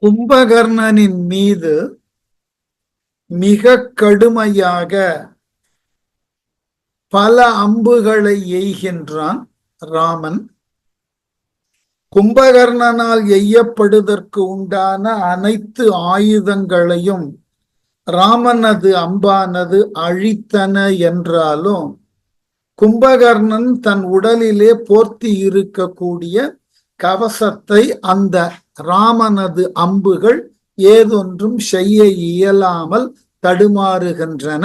கும்பகர்ணனின் மீது மிக கடுமையாக பல அம்புகளை எய்கின்றான் ராமன். கும்பகர்ணனால் எய்யப்படுவதற்கு உண்டான அனைத்து ஆயுதங்களையும் ராமனது அம்பானது அழித்தன என்றாலும் கும்பகர்ணன் தன் உடலிலே போர்த்தி இருக்கக்கூடிய கவசத்தை அந்த ராமனது அம்புகள் ஏதொன்றும் செய்ய இயலாமல் தடுமாறுகின்றன.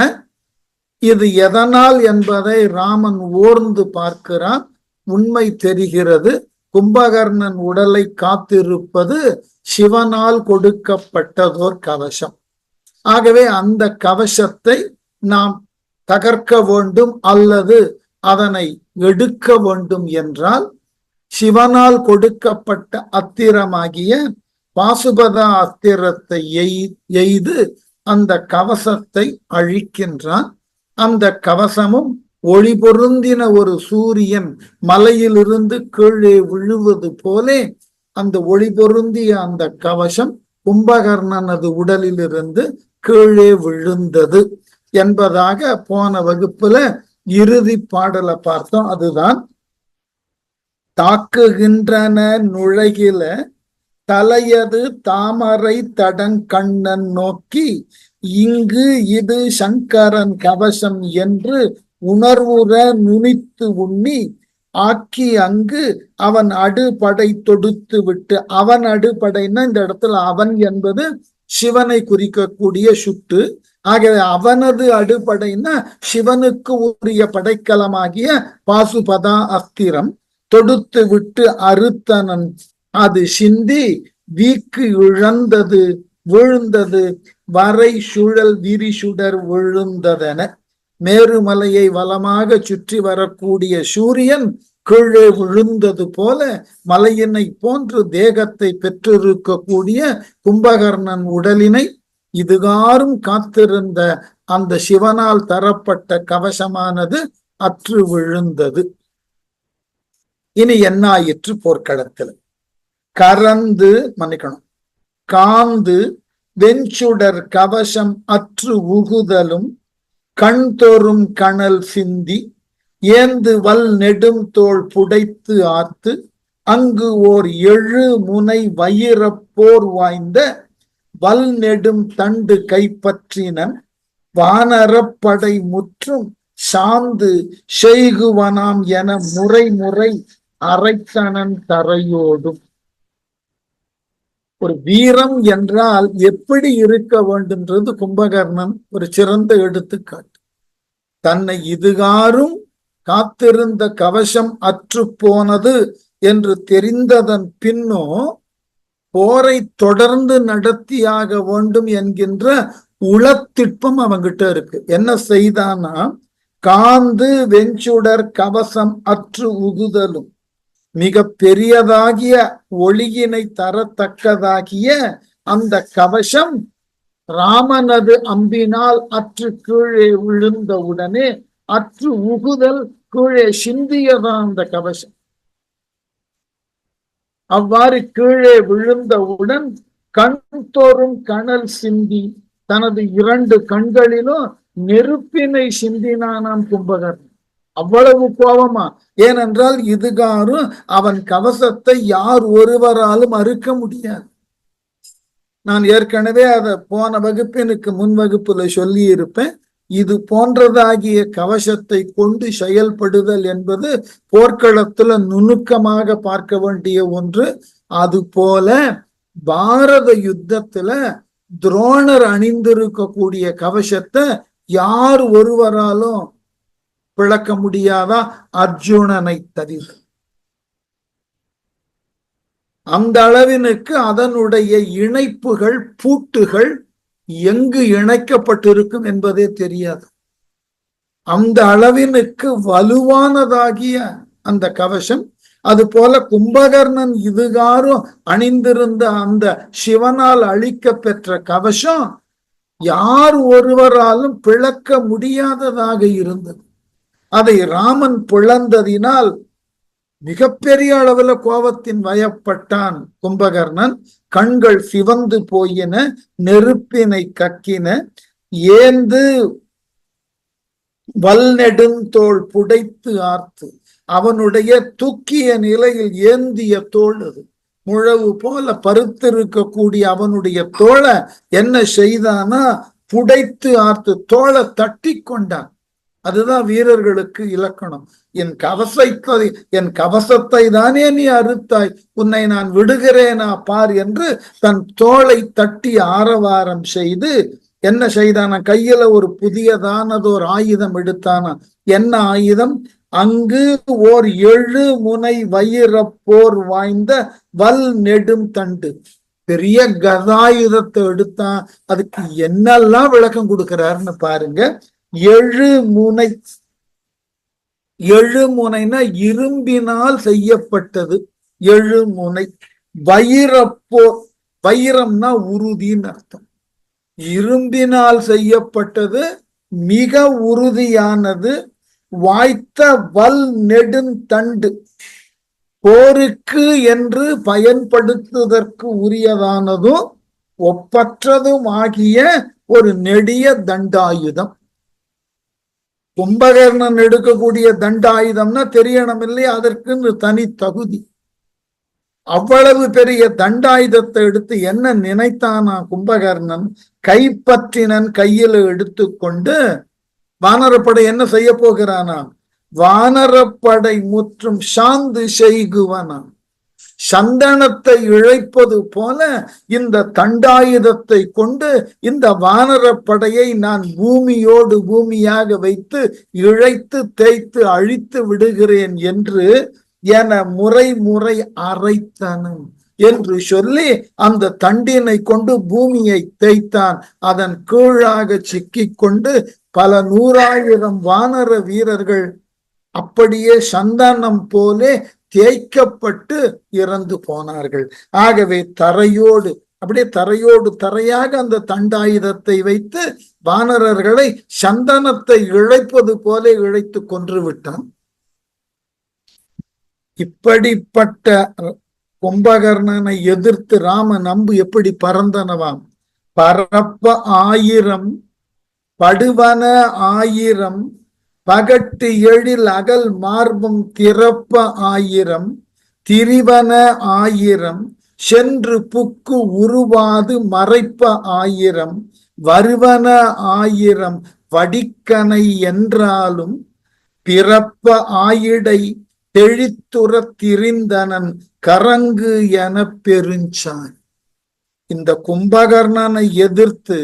இது எதனால் என்பதை ராமன் ஓர்ந்து பார்க்கிறான். உண்மை தெரிகிறது. கும்பகர்ணன் உடலை காத்திருப்பது சிவனால் கொடுக்கப்பட்டதோர் கவசம். ஆகவே அந்த கவசத்தை நாம் தகர்க்க வேண்டும் அல்லது அதனை எடுக்க வேண்டும் என்றால் சிவனால் கொடுக்கப்பட்ட அத்திரமாகிய பாசுபத அத்திரத்தை எய்து அந்த கவசத்தை அழிக்கின்றான். அந்த கவசமும் ஒளி பொருந்தின ஒரு சூரியன் மலையிலிருந்து கீழே விழுவது போலே அந்த ஒளி பொருந்திய அந்த கவசம் கும்பகர்ணனது உடலிலிருந்து கீழே விழுந்தது என்பதாக போன வகுப்புல இறுதி பாடலை பார்த்தோம். அதுதான் தாக்குகின்றன நுழைகில தலையது தாமரை தடங்கண்ணன் நோக்கி இங்கு இது சங்கரன் கவசம் என்று உணர்வுற நுனித்து உண்ணி ஆக்கி அங்கு அவன் அடுபடை தொடுத்து விட்டு. அவன் அடுபடைன்னா இந்த இடத்துல அவன் என்பது சிவனை குறிக்கக்கூடிய சுட்டு. ஆகவே அவனது அடுபடைன்னா சிவனுக்கு உரிய படைக்கலமாகிய பாசுபதா அஸ்திரம் தொடுத்து விட்டு அறுத்தனன் அது சிந்தி வீக்கு இழந்தது விழுந்தது வரை சுழல் விரிசுடர் விழுந்ததென. மேருமலையை வலமாக சுற்றி வரக்கூடிய சூரியன் கீழே விழுந்தது போல மலையினை போன்று தேகத்தை பெற்றிருக்கக்கூடிய கும்பகர்ணன் உடலினை இதுகாரும் காத்திருந்த அந்த சிவனால் தரப்பட்ட கவசமானது அற்று விழுந்தது. இனி என்ன ஆயிற்று? போர்க்களத்தில் கரந்து மன்னிக்கணும் காந்து வெஞ்சுடர் கவசம் அற்று உகுதலும் கண்தோறும் கணல் சிந்தி ஏந்து வல் நெடும் தோள் புடைத்து ஆத்து அங்கு ஓர் 7 முனை வயிறப்போர் வாய்ந்த வல் நெடும் தண்டு கைப்பற்றினன் வானரப்படை முற்றும் சாந்து செய்குவனாம் என முறை முறை அரைத்தனன் தரையோடும். ஒரு வீரம் என்றால் எப்படி இருக்க வேண்டும்ன்றது கும்பகர்ணன் ஒரு சிறந்த எடுத்துக்காட்டு. தன்னை இதுகாரும் காத்திருந்த கவசம் அற்று போனது என்று தெரிந்ததன் பின்னோ போரை தொடர்ந்து நடத்தியாக வேண்டும் என்கின்ற உளத்திட்பம் அவங்கிட்ட இருக்கு. என்ன செய்தானா காந்து வெஞ்சுடர் கவசம் அற்று உகுதலும் மிக பெரியதாகிய ஒளியினை தரத்தக்கதாகிய அந்த கவசம் ராமனது அம்பினால் அற்று கீழே விழுந்த உடனே அற்று உகுதல் கீழே சிந்தியதான் அந்த கவசம். அவ்வாறு கீழே விழுந்தவுடன் கண்தோறும் கணல் சிந்தி தனது 2 கண்களிலும் நெருப்பினை சிந்தினானாம் கும்பகர்ணன். அவ்வளவு கோபமா? ஏனென்றால் இதுகாரும் அவன் கவசத்தை யார் ஒருவராலும் அறுக்க முடியாது. நான் ஏற்கனவே அதை போன வகுப்பினுக்கு முன் வகுப்புல சொல்லி இருப்பேன். இது போன்றதாகிய கவசத்தை கொண்டு செயல்படுதல் என்பது போர்க்களத்துல நுணுக்கமாக பார்க்க வேண்டிய ஒன்று. அது போல பாரத யுத்தத்துல துரோணர் அணிந்திருக்கக்கூடிய கவசத்தை யார் ஒருவராலும் பிளக்க முடியாதா? அர்ஜுனனை தவிர. அந்த அளவினுக்கு அதனுடைய இணைப்புகள் பூட்டுகள் எங்கு இணைக்கப்பட்டிருக்கும் என்பதே தெரியாது. அந்த அளவினுக்கு வலுவானதாகிய அந்த கவசம். அது போல கும்பகர்ணன் இதுகாரும் அணிந்திருந்த அந்த சிவனால் அழிக்க பெற்ற கவசம் யார் ஒருவராலும் பிளக்க முடியாததாக இருந்தது. அதை ராமன் பிளந்ததினால் மிகப்பெரிய அளவுல கோபத்தின் வயப்பட்டான் கும்பகர்ணன். கண்கள் சிவந்து போயின, நெருப்பினை கக்கின. ஏந்து வல்நெடுந்தோள் புடைத்து ஆர்த்து, அவனுடைய தூக்கிய நிலையில் ஏந்திய தோல் அது முழவு போல பருத்திருக்கக்கூடிய அவனுடைய தோளை என்ன செய்தானா, புடைத்து ஆர்த்து, தோளை தட்டி கொண்டான். அதுதான் வீரர்களுக்கு இலக்கணம். என் கவசத்தை தானே நீ அறுத்தாய், உன்னை நான் விடுகிறேனா பார் என்று தன் தோளை தட்டி ஆரவாரம் செய்து என்ன செய்தானா, கையில ஒரு புதியதானதோர் ஆயுதம் எடுத்தானா. என்ன ஆயுதம்? அங்கு ஓர் 7 முனை வயிறப்போர் வாய்ந்த வல் நெடும் தண்டு. பெரிய கதாயுதத்தை எடுத்தான். அதுக்கு என்னெல்லாம் விளக்கம் கொடுக்கிறாருன்னு பாருங்க. 7 முனை, 7 முனைனா இரும்பினால் செய்யப்பட்டது 7 முனை. வயிறப்போர், வைரம்னா உறுதின்னு அர்த்தம். இரும்பினால் செய்யப்பட்டது, மிக உறுதியானது. வாய்த்த வல் நெடுந்தண்டு, போருக்கு என்று பயன்படுத்துவதற்கு உரியதானதும் ஒப்பற்றதும் ஆகிய ஒரு நெடிய தண்டாயுதம். கும்பகர்ணன் எடுக்கக்கூடிய தண்டாயுதம்னா தெரியணும் இல்லையா, அதற்கு தனி தகுதி. அவ்வளவு பெரிய தண்டாயுதத்தை எடுத்து என்ன நினைத்தானா கும்பகர்ணன், கைப்பற்றினன் கையில எடுத்துக்கொண்டு வானரப்படை என்ன செய்ய போகிறானா, வானரப்படை முற்றும் சாந்து செய்குவனான். சந்தனத்தை இழைப்பது போல இந்த தண்டாயுதத்தை கொண்டு இந்த வானரப்படையை நான் பூமியோடு பூமியாக வைத்து இழைத்து தேய்த்து அழித்து விடுகிறேன் என்று என முறை அரைத்தனும் என்று சொல்லி அந்த தண்டினை கொண்டு பூமியை தேய்த்தான். அதன் கீழாக சிக்கிக் கொண்டு பல 100,000 வானர வீரர்கள் அப்படியே சந்தனம் போலே தேய்க்கப்பட்டு இறந்து போனார்கள். ஆகவே தரையோடு, அப்படியே தரையோடு தரையாக அந்த தண்டாயுதத்தை வைத்து வானரர்களை சந்தனத்தை இழைப்பது போல இழைத்து கொன்று விட்டான். இப்படிப்பட்ட கும்பகர்ணனை எதிர்த்து ராமன் அம்பு எப்படி பறந்தனவாம். பரப்ப 1000 படுவன 1000 பகட்டு எழில் அகல் மார்பம் திறப்ப 1000 திரிவன 1000 சென்று புக்கு உருவாது மறைப்ப 1000 வருவன 1000 வடிக்கனை என்றாலும் பிறப்ப ஆயிடை தெழித்துற திரிந்தனன் கரங்கு என பெருஞ்சான். இந்த கும்பகர்ணனை எதிர்த்து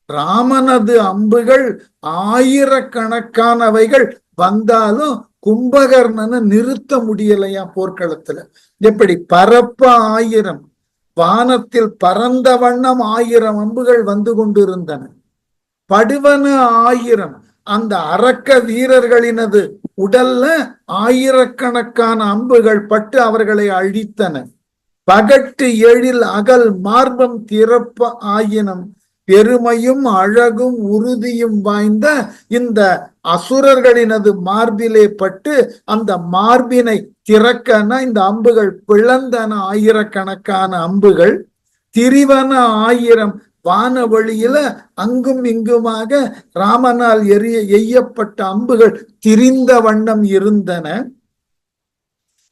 ராமனது அம்புகள் 1000கணக்கானவைகள் வந்தாலும் கும்பகர்ணனை நிறுத்த முடியலையா போர்க்களத்துல. எப்படி? பரப்ப 1000, வானத்தில் பறந்த வண்ணம் 1000 அம்புகள் வந்து கொண்டிருந்தன. படுவன 1000, அந்த அரக்க வீரர்களினது உடல்ல 1000கணக்கான அம்புகள் பட்டு அவர்களை அழித்தன. பகட்டு எழில் அகல் மார்பம் திறப்ப 1000, பெருமையும் அழகும் உறுதியும் வாய்ந்த இந்த அசுரர்களினது மார்பிலே பட்டு அந்த மார்பினை திறக்கன இந்த அம்புகள் பிளந்தன. 1000கணக்கான அம்புகள் திரிவன 1000, வானவழியில அங்கும் இங்குமாக ராமனால் எய்யப்பட்ட அம்புகள் திரிந்த வண்ணம் இருந்தன.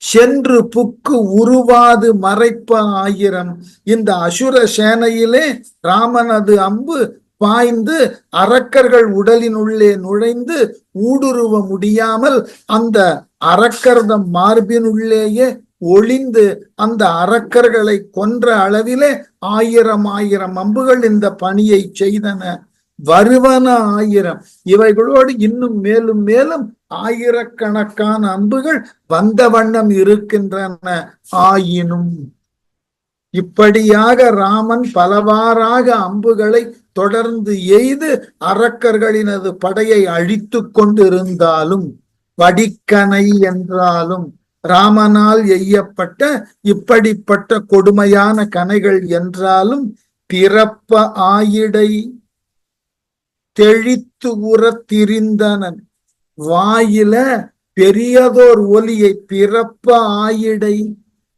சென்று புக்கு உருவாது மறைப்ப 1000, இந்த அசுர சேனையிலே ராமனது அம்பு பாய்ந்து அரக்கர்கள் உடலினுள்ளே நுழைந்து ஊடுருவ முடியாமல் அந்த அரக்கர்தம் மார்பினுள்ளேயே ஒளிந்து அந்த அரக்கர்களை கொன்ற அளவிலே 1000 அம்புகள் இந்த பணியை செய்தன. வருவன 1000, இவைகளோடு இன்னும் மேலும் மேலும் 1000கணக்கான அம்புகள் வந்த வண்ணம் இருக்கின்றன. ஆயினும் இப்படியாக ராமன் பலவாறாக அம்புகளை தொடர்ந்து எய்து அரக்கர்களினது படையை அழித்து கொண்டிருந்தாலும், வடிக்கனை என்றாலும் ராமனால் எய்யப்பட்ட இப்படிப்பட்ட கொடுமையான கணைகள் என்றாலும் பிறப்ப ஆயிடை தெழித்து உற திரிந்தனன், வாயில பெரியதோர் ஒலியை பிறப்ப ஆயிடை,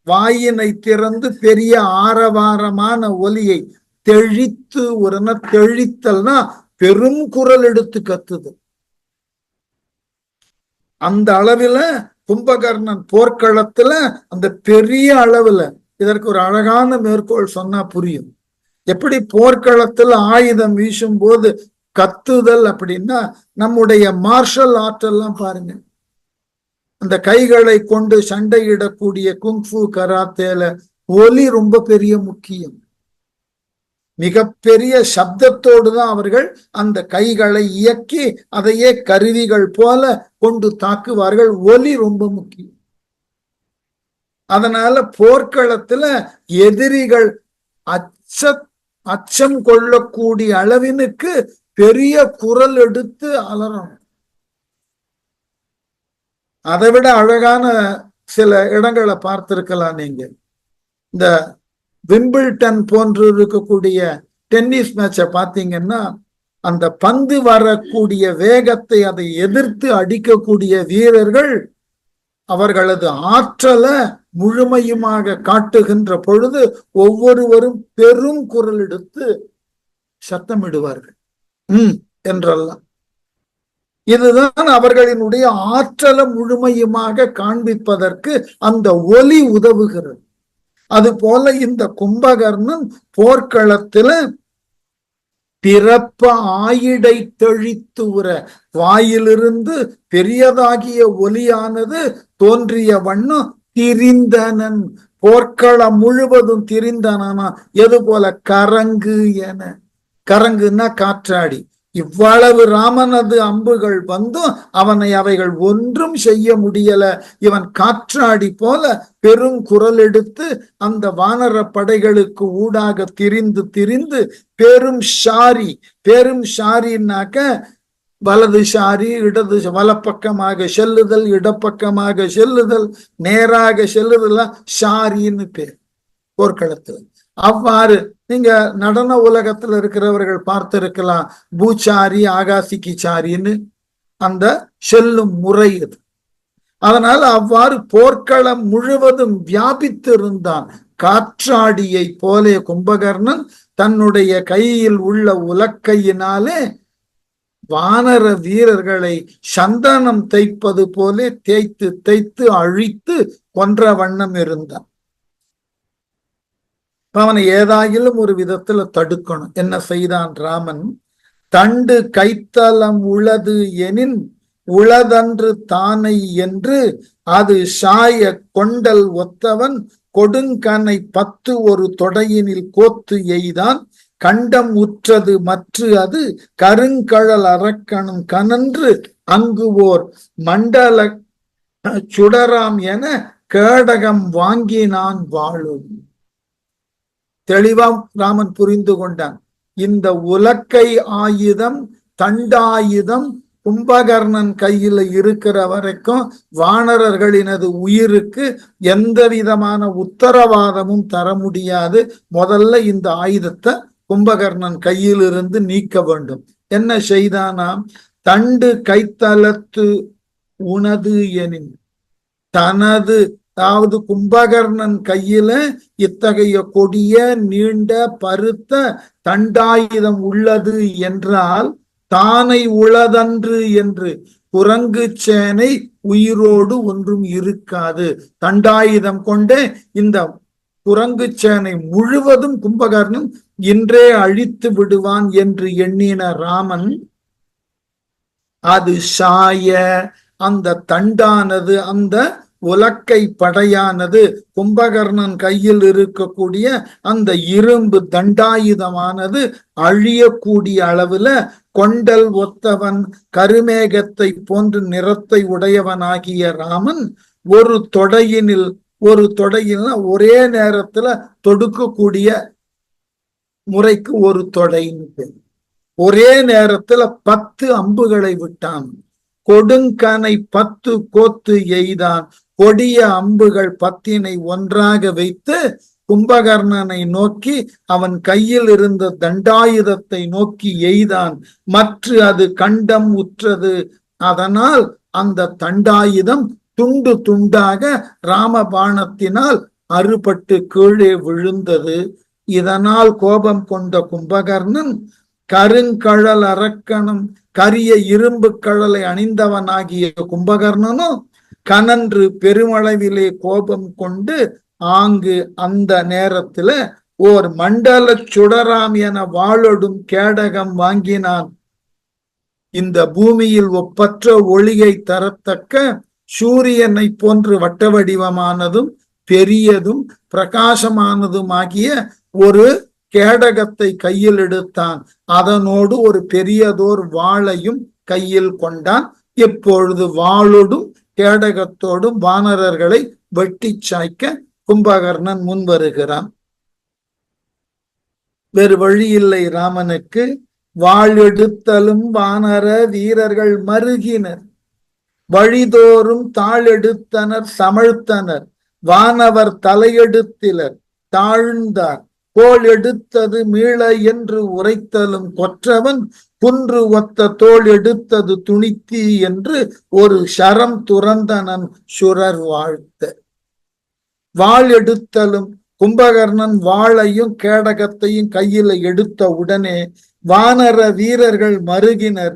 வாயினை திறந்து பெரிய ஆரவாரமான ஒலியை தெழித்து உரன, தெழித்தல்னா பெரும் குரல் எடுத்து கத்துது. அந்த அளவுல கும்பகர்ணன் போர்க்களத்துல அந்த பெரிய அளவுல, இதற்கு ஒரு அழகான மேற்கோள் சொன்னா புரியும். எப்படி போர்க்களத்துல ஆயுதம் வீசும் போது கத்துதல் அப்படின்னா, நம்முடைய மார்ஷல் ஆர்ட் எல்லாம் பாருங்க, அந்த கைகளை கொண்டு சண்டையிடக்கூடிய குங்ஃபு கராத்தேல ஒலி ரொம்ப பெரிய முக்கியம். மிகப்பெரிய சப்தத்தோடு தான் அவர்கள் அந்த கைகளை இயக்கி அதையே கருவிகள் போல கொண்டு தாக்குவார்கள். ஒலி ரொம்ப முக்கியம். அதனால போர்க்களத்துல எதிரிகள் அச்சம் கொள்ளக்கூடிய அளவினுக்கு பெரிய குரல் எடுத்து அலறணும். அதை விட அழகான சில இடங்களை பார்த்திருக்கலாம் நீங்க. இந்த விம்பிள்டன் போன்று இருக்கக்கூடிய டென்னிஸ் மேட்சை பார்த்தீங்கன்னா, அந்த பந்து வரக்கூடிய வேகத்தை அதை எதிர்த்து அடிக்கக்கூடிய வீரர்கள் அவர்களது ஆற்றலை முழுமையுமாக காட்டுகின்ற பொழுது ஒவ்வொருவரும் பெரும் குரல் எடுத்து சத்தமிடுவார்கள். என்றெல்லாம் இதுதான் அவர்களினுடைய ஆற்றலை முழுமையுமாக காண்பிப்பதற்கு அந்த ஒலி உதவுகிறது. அது போல இந்த கும்பகர்ணன் போர்க்களத்துல பிறப்ப ஆயிடை தெழித்து உற, வாயிலிருந்து பெரியதாகிய ஒலியானது தோன்றிய வண்ணம் திரிந்தனன், போர்க்களம் முழுவதும் திரிந்தனா. எது போல? கரங்கு என. கரங்குன்னா காற்றாடி. இவ்வளவு ராமனது அம்புகள் வந்தும் அவனை அவைகள் ஒன்றும் செய்ய முடியல. இவன் காற்றாடி போல பெரும் குரல் எடுத்து அந்த வானர படைகளுக்கு ஊடாக திரிந்து திரிந்து பெரும் ஷாரி, பெரும் ஷாரின்னாக்க வலது ஷாரி, இடது வலப்பக்கமாக செல்லுதல், இடப்பக்கமாக செல்லுதல், நேராக செல்லுதல் ஷாரின்னு பேர் போர்க்களத்தில். அவ்வாறு நீங்க நடன உலகத்துல இருக்கிறவர்கள் பார்த்திருக்கலாம், பூச்சாரி ஆகாசிக்கு சாரின்னு அந்த செல்லும் முறை அது. அதனால அவ்வாறு போர்க்களம் முழுவதும் வியாபித்திருந்தான். காற்றாடியை போலே கும்பகர்ணன் தன்னுடைய கையில் உள்ள உலக்கையினாலே வானர வீரர்களை சந்தனம் தைப்பது போலே தேய்த்து தேய்த்து அழித்து கொன்ற வண்ணம் இருந்தான். அவனை ஏதாயிலும் ஒரு விதத்துல தடுக்கணும். என்ன செய்தான் ராமன்? தண்டு கைத்தலம் உளது எனின் உளதன்று தானை என்று அது சாய கொண்டல் ஒத்தவன் கொடுங்கனை 10 ஒரு தொடையினில் கோத்து எய்தான் கண்டம் உற்றது மற்று அது கருங்கழல் அரக்கனும் கனன்று அங்கு ஓர் மண்டல சுடராம் என கேடகம் வாங்கினான் வாழும். தெளிவா ராமன் புரிந்து கொண்டான். இந்த உலக்கை ஆயுதம், தண்டாயுதம் கும்பகர்ணன் கையில இருக்கிற வரைக்கும் வானரர்களினது உயிருக்கு எந்த விதமான உத்தரவாதமும் தர முடியாது. முதல்ல இந்த ஆயுதத்தை கும்பகர்ணன் கையிலிருந்து நீக்க வேண்டும். என்ன செய்தானாம்? தண்டு கைத்தலத்து உனது எனின், தனது அதாவது கும்பகர்ணன் கையில இத்தகைய கொடிய நீண்ட பருத்த தண்டாயுதம் உள்ளது என்றால் தானை உளதன்று என்று குரங்கு சேனை உயிரோடு ஒன்றும் இருக்காது. தண்டாயுதம் கொண்டே இந்த குரங்கு சேனை முழுவதும் கும்பகர்ணன் இன்றே அழித்து விடுவான் என்று எண்ணின ராமன், அது சாய அந்த தண்டானது, அந்த உலக்கை படையானது கும்பகர்ணன் கையில் இருக்கக்கூடிய அந்த இரும்பு தண்டாயுதமானது அழியக்கூடிய அளவுல கொண்டல் ஒத்தவன் கருமேகத்தை போன்று நிறத்தை உடையவனாகிய ராமன் ஒரு தொடையினில் ஒரே நேரத்துல தொடுக்கக்கூடிய முறைக்கு ஒரு தொடைன்னு ஒரே நேரத்துல 10 அம்புகளை விட்டான். கொடுங்கனை 10 கோத்து எய்தான். கொடிய அம்புகள் 10 ஒன்றாக வைத்து கும்பகர்ணனை நோக்கி அவன் கையில் இருந்த தண்டாயுதத்தை நோக்கி எய்தான். மற்ற அது கண்டம் உற்றது. அதனால் அந்த தண்டாயுதம் துண்டு துண்டாக ராமபாணத்தினால் அறுபட்டு கீழே விழுந்தது. இதனால் கோபம் கொண்ட கும்பகர்ணன் கருங்கழல் அரக்கனும் கரிய இரும்பு கழலை அணிந்தவனாகிய கும்பகர்ணனும் கனன்று பெருமளவிலே கோபம் கொண்டு ஆங்கு அந்த நேரத்துல ஓர் மண்டல சுடராம் என வாழொடும் கேடகம் வாங்கினான். இந்த பூமியில் ஒப்பற்ற ஒளியை தரத்தக்க சூரியனை போன்று வட்ட வடிவமானதும் பெரியதும் பிரகாசமானதுமாகிய ஒரு கேடகத்தை கையில் எடுத்தான். அதனோடு ஒரு பெரியதோர் வாளையும் கையில் கொண்டான். எப்பொழுது வாளோடும் கேடகத்தோடும் வானரர்களை வெட்டி சாய்க்க கும்பகர்ணன் முன் வருகிறான். வேறு வழி இல்லை ராமனுக்கு. வாள் எடுத்தலும் வானர வீரர்கள் மருகினர், வழிதோறும் தாளெடுத்தனர் சமழ்த்தனர், வானவர் தலையெடுத்திலர் தாழ்ந்தார், கோள் எடுத்தது மீள என்று உரைத்தலும் கொற்றவன் குன்று ஒத்த தோல் எடுத்தது துணித்தி என்று ஒரு சரம் துறந்தனன் சுரர் வாழ்த்த. வாள் எடுத்தலும் கும்பகர்ணன் வாளையும் கேடகத்தையும் கையில எடுத்த உடனே வானர வீரர்கள் மருகினர்.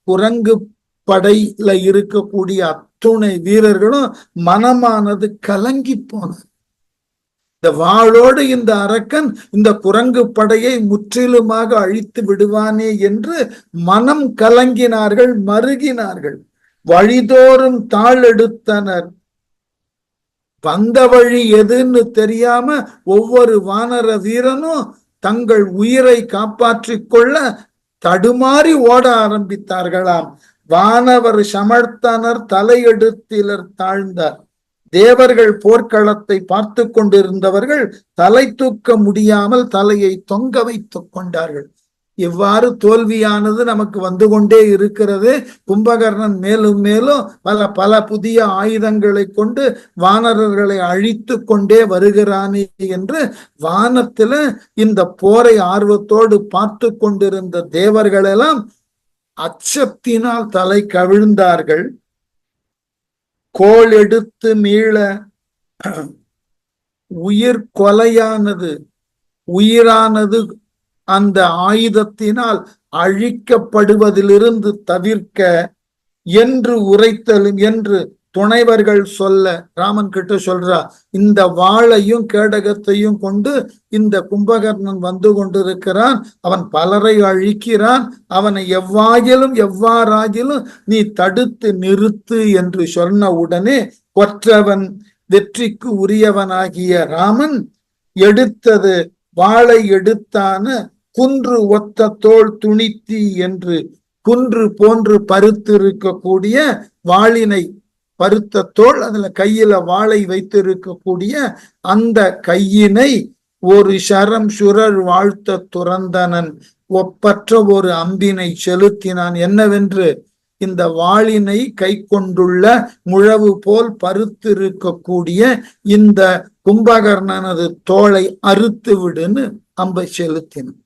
குரங்கு படையில இருக்கக்கூடிய அத்துணை வீரர்களும் மனமானது கலங்கி போனார். இந்த வாளோடு இந்த அரக்கன் இந்த குரங்கு படையை முற்றிலுமாக அழித்து விடுவானே என்று மனம் கலங்கினார்கள், மருகினார்கள். வழிதோறும் தாள் எடுத்தனர். வந்த வழி எதுன்னு தெரியாம ஒவ்வொரு வானர வீரனும் தங்கள் உயிரை காப்பாற்றிக் கொள்ள தடுமாறி ஓட ஆரம்பித்தார்களாம். வானவர் சமர்த்தனர் தலையெடுத்திலர் தாழ்ந்தார். தேவர்கள் போர்க்களத்தை பார்த்து கொண்டிருந்தவர்கள் தலை தூக்க முடியாமல் தலையை தொங்க வைத்துக் கொண்டார்கள். இவ்வாறு தோல்வியானது நமக்கு வந்து கொண்டே இருக்கிறது. கும்பகர்ணன் மேலும் மேலும் பல புதிய ஆயுதங்களை கொண்டு வானரர்களை அழித்து கொண்டே வருகிறானே என்று வானத்துல இந்த போரை ஆர்வத்தோடு பார்த்து கொண்டிருந்த தேவர்கள் எல்லாம் அச்சத்தினால் தலை கவிழ்ந்தார்கள். கோள் எடுத்து மீள உயிர் கொலையானது, உயிரானது அந்த ஆயுதத்தினால் அழிக்கப்படுவதிலிருந்து தவிர்க்க என்று உரைத்தலும் என்று துணைவர்கள் சொல்ல ராமன் கிட்ட சொல்றா. இந்த வாளையும் கேடகத்தையும் கொண்டு இந்த கும்பகர்ணன் வந்து கொண்டிருக்கிறான், அவன் பலரை அழிக்கிறான், அவனை எவ்வாறாகிலும் நீ தடுத்து நிறுத்து என்று சொன்ன உடனே கொற்றவன் வெற்றிக்கு உரியவனாகிய ராமன் எடுத்தது வாளை எடுத்தான குன்று ஒத்த தோல் துணித்தி என்று குன்று போன்று பருத்திருக்கக்கூடிய வாளினை பருத்த தோல், அதுல கையில வாளை வைத்திருக்கக்கூடிய அந்த கையினை ஒரு சரம் சுரர் வாழ்த்த துறந்தனன். ஒப்பற்ற ஒரு அம்பினை செலுத்தினான். என்னவென்று இந்த வாளினை கை கொண்டுள்ள முழவு போல் பருத்திருக்கக்கூடிய இந்த கும்பகர்ணனது தோளை அறுத்து விடுன்னு அம்பை செலுத்தினான்.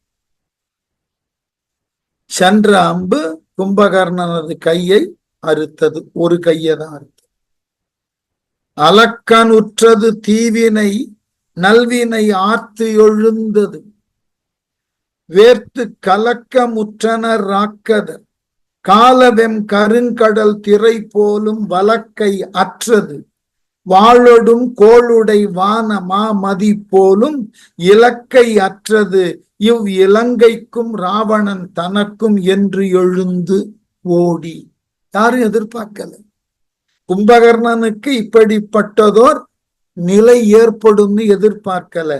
சென்ற அம்பு கும்பகர்ணனது கையை அறுத்தது, ஒரு கையைதான் அறுத்தது. அலக்கன் உற்றது தீவினை நல்வினை ஆர்த்து எழுந்தது, வேர்த்து கலக்கமுற்றனர் ராக்கதர் காலவெம் கருங்கடல் திரை போலும் வலக்கை அற்றது, வாழொடும் கோளுடை வான மாமதி போலும் இலக்கை அற்றது, இவ் இலங்கைக்கும் ராவணன் தனக்கும் என்று எழுந்து ஓடி. யாரும் எதிர்பார்க்கல. கும்பகர்ணனுக்கு இப்படிப்பட்டதோர் நிலை ஏற்படும் எதிர்பார்க்கல.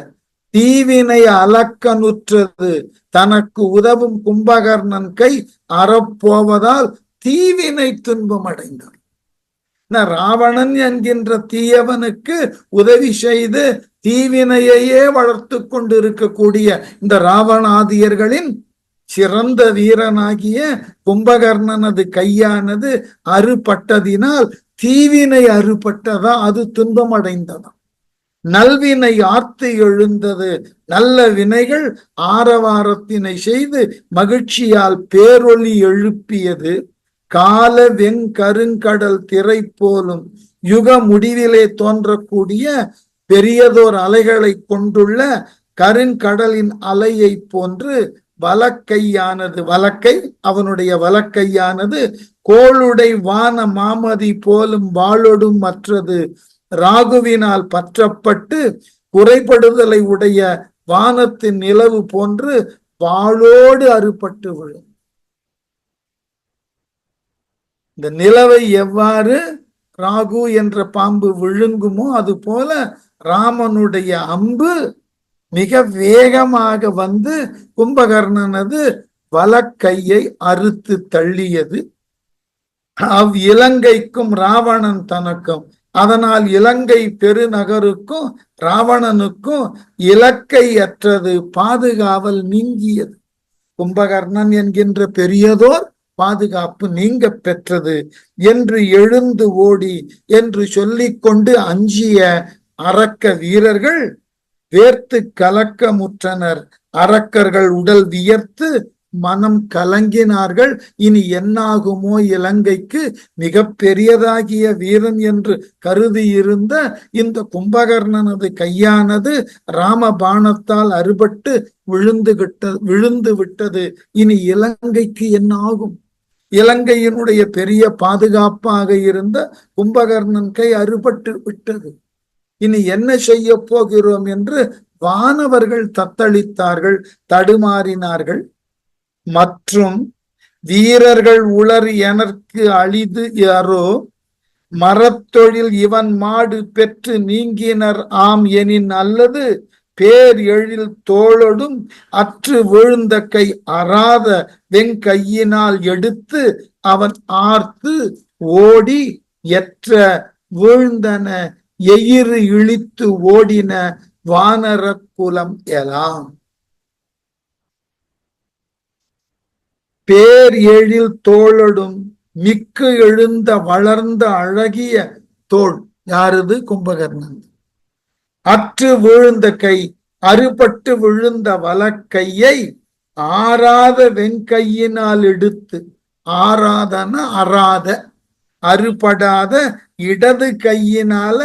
தீவினை அலக்கனுற்றது, தனக்கு உதவும் கும்பகர்ணன் கை அறப்போவதால் தீவினை துன்பம் அடைந்தார். ராவணன் என்கின்ற தீயவனுக்கு உதவி செய்து தீவினையையே வளர்த்து கொண்டு இருக்கக்கூடிய இந்த ராவணாதியர்களின் சிறந்த வீரனாகிய கும்பகர்ணனது கையானது அறுபட்டதினால் தீவினை அறுபட்டதா, அது துன்பம் அடைந்ததா. நல்வினை ஆர்த்து எழுந்தது, நல்ல வினைகள் ஆரவாரத்தினை செய்து மகிழ்ச்சியால் பேரொளி எழுப்பியது. கால வெங்கருங்கடல் திரை போலும் யுக முடிவிலே தோன்றக்கூடிய பெரியதோர் அலைகளை கொண்டுள்ள கருங்கடலின் அலையை போன்று வலக்கையானது, வலக்கை அவனுடைய வலக்கையானது கோளுடை வான மாமதி போலும் வாளொடும் மற்றது ராகுவினால் பற்றப்பட்டு குறைபடுதலை உடைய வானத்தின் நிலவு போன்று வாளோடு அறுபட்டு விழும். இந்த நிலவை எவ்வாறு ராகு என்ற பாம்பு விழுங்குமோ அது போல ராமனுடைய அம்பு மிக வேகமாக வந்து கும்பகர்ணனது வலக்கையை அறுத்து தள்ளியது. இலங்கைக்கும் ராவணன் தனக்கும், அதனால் இலங்கை பெருநகருக்கும் ராவணனுக்கும் இலக்கை அற்றது பாதுகாவல் நீங்கியது. கும்பகர்ணன் என்கின்ற பெரியதோர் பாதுகாப்பு நீங்க பெற்றது என்று எழுந்து ஓடி என்று சொல்லிக்கொண்டு அஞ்சிய அரக்க வீரர்கள் வேர்த்து கலக்கமுற்றனர். அரக்கர்கள் உடல் வியர்த்து மனம் கலங்கினார்கள். இனி என்னாகுமோ இலங்கைக்கு, மிக பெரியதாகிய வீரன் என்று கருதி இருந்த இந்த கும்பகர்ணனது கையானது ராமபாணத்தால் அறுபட்டு விழுந்து விட்டது. இனி இலங்கைக்கு என்ன ஆகும்? இலங்கையினுடைய பெரிய பாதுகாப்பாக இருந்த கும்பகர்ணன் கை அறுபட்டு விட்டது. இனி என்ன செய்ய போகிறோம் என்று வானவர்கள் தத்தளித்தார்கள், தடுமாறினார்கள். மற்றும் வீரர்கள் உளர் எனக்கு அழிது யாரோ மரத்தொழில் இவன் மாடு பெற்று நீங்கினர் ஆம் எனின் அல்லது பேர் எழில் தோளொடும் அற்று விழுந்த கை அறாத வெங்கையினால் எடுத்து அவன் ஆர்த்து ஓடி எற்ற வீழ்ந்தன எயிறு இழித்து ஓடின வானர குலம் எலாம். பேர் எழில் தோளொடும் மிக்கு எழுந்த வளர்ந்த அழகிய தோள் யாரது? கும்பகர்ணன். அற்று விழுந்த கை, அறுபட்டு விழுந்த வலக்கையை ஆறாத வெங்கையினால் எடுத்து, ஆறாதன அறாத, அறுபடாத இடது கையினால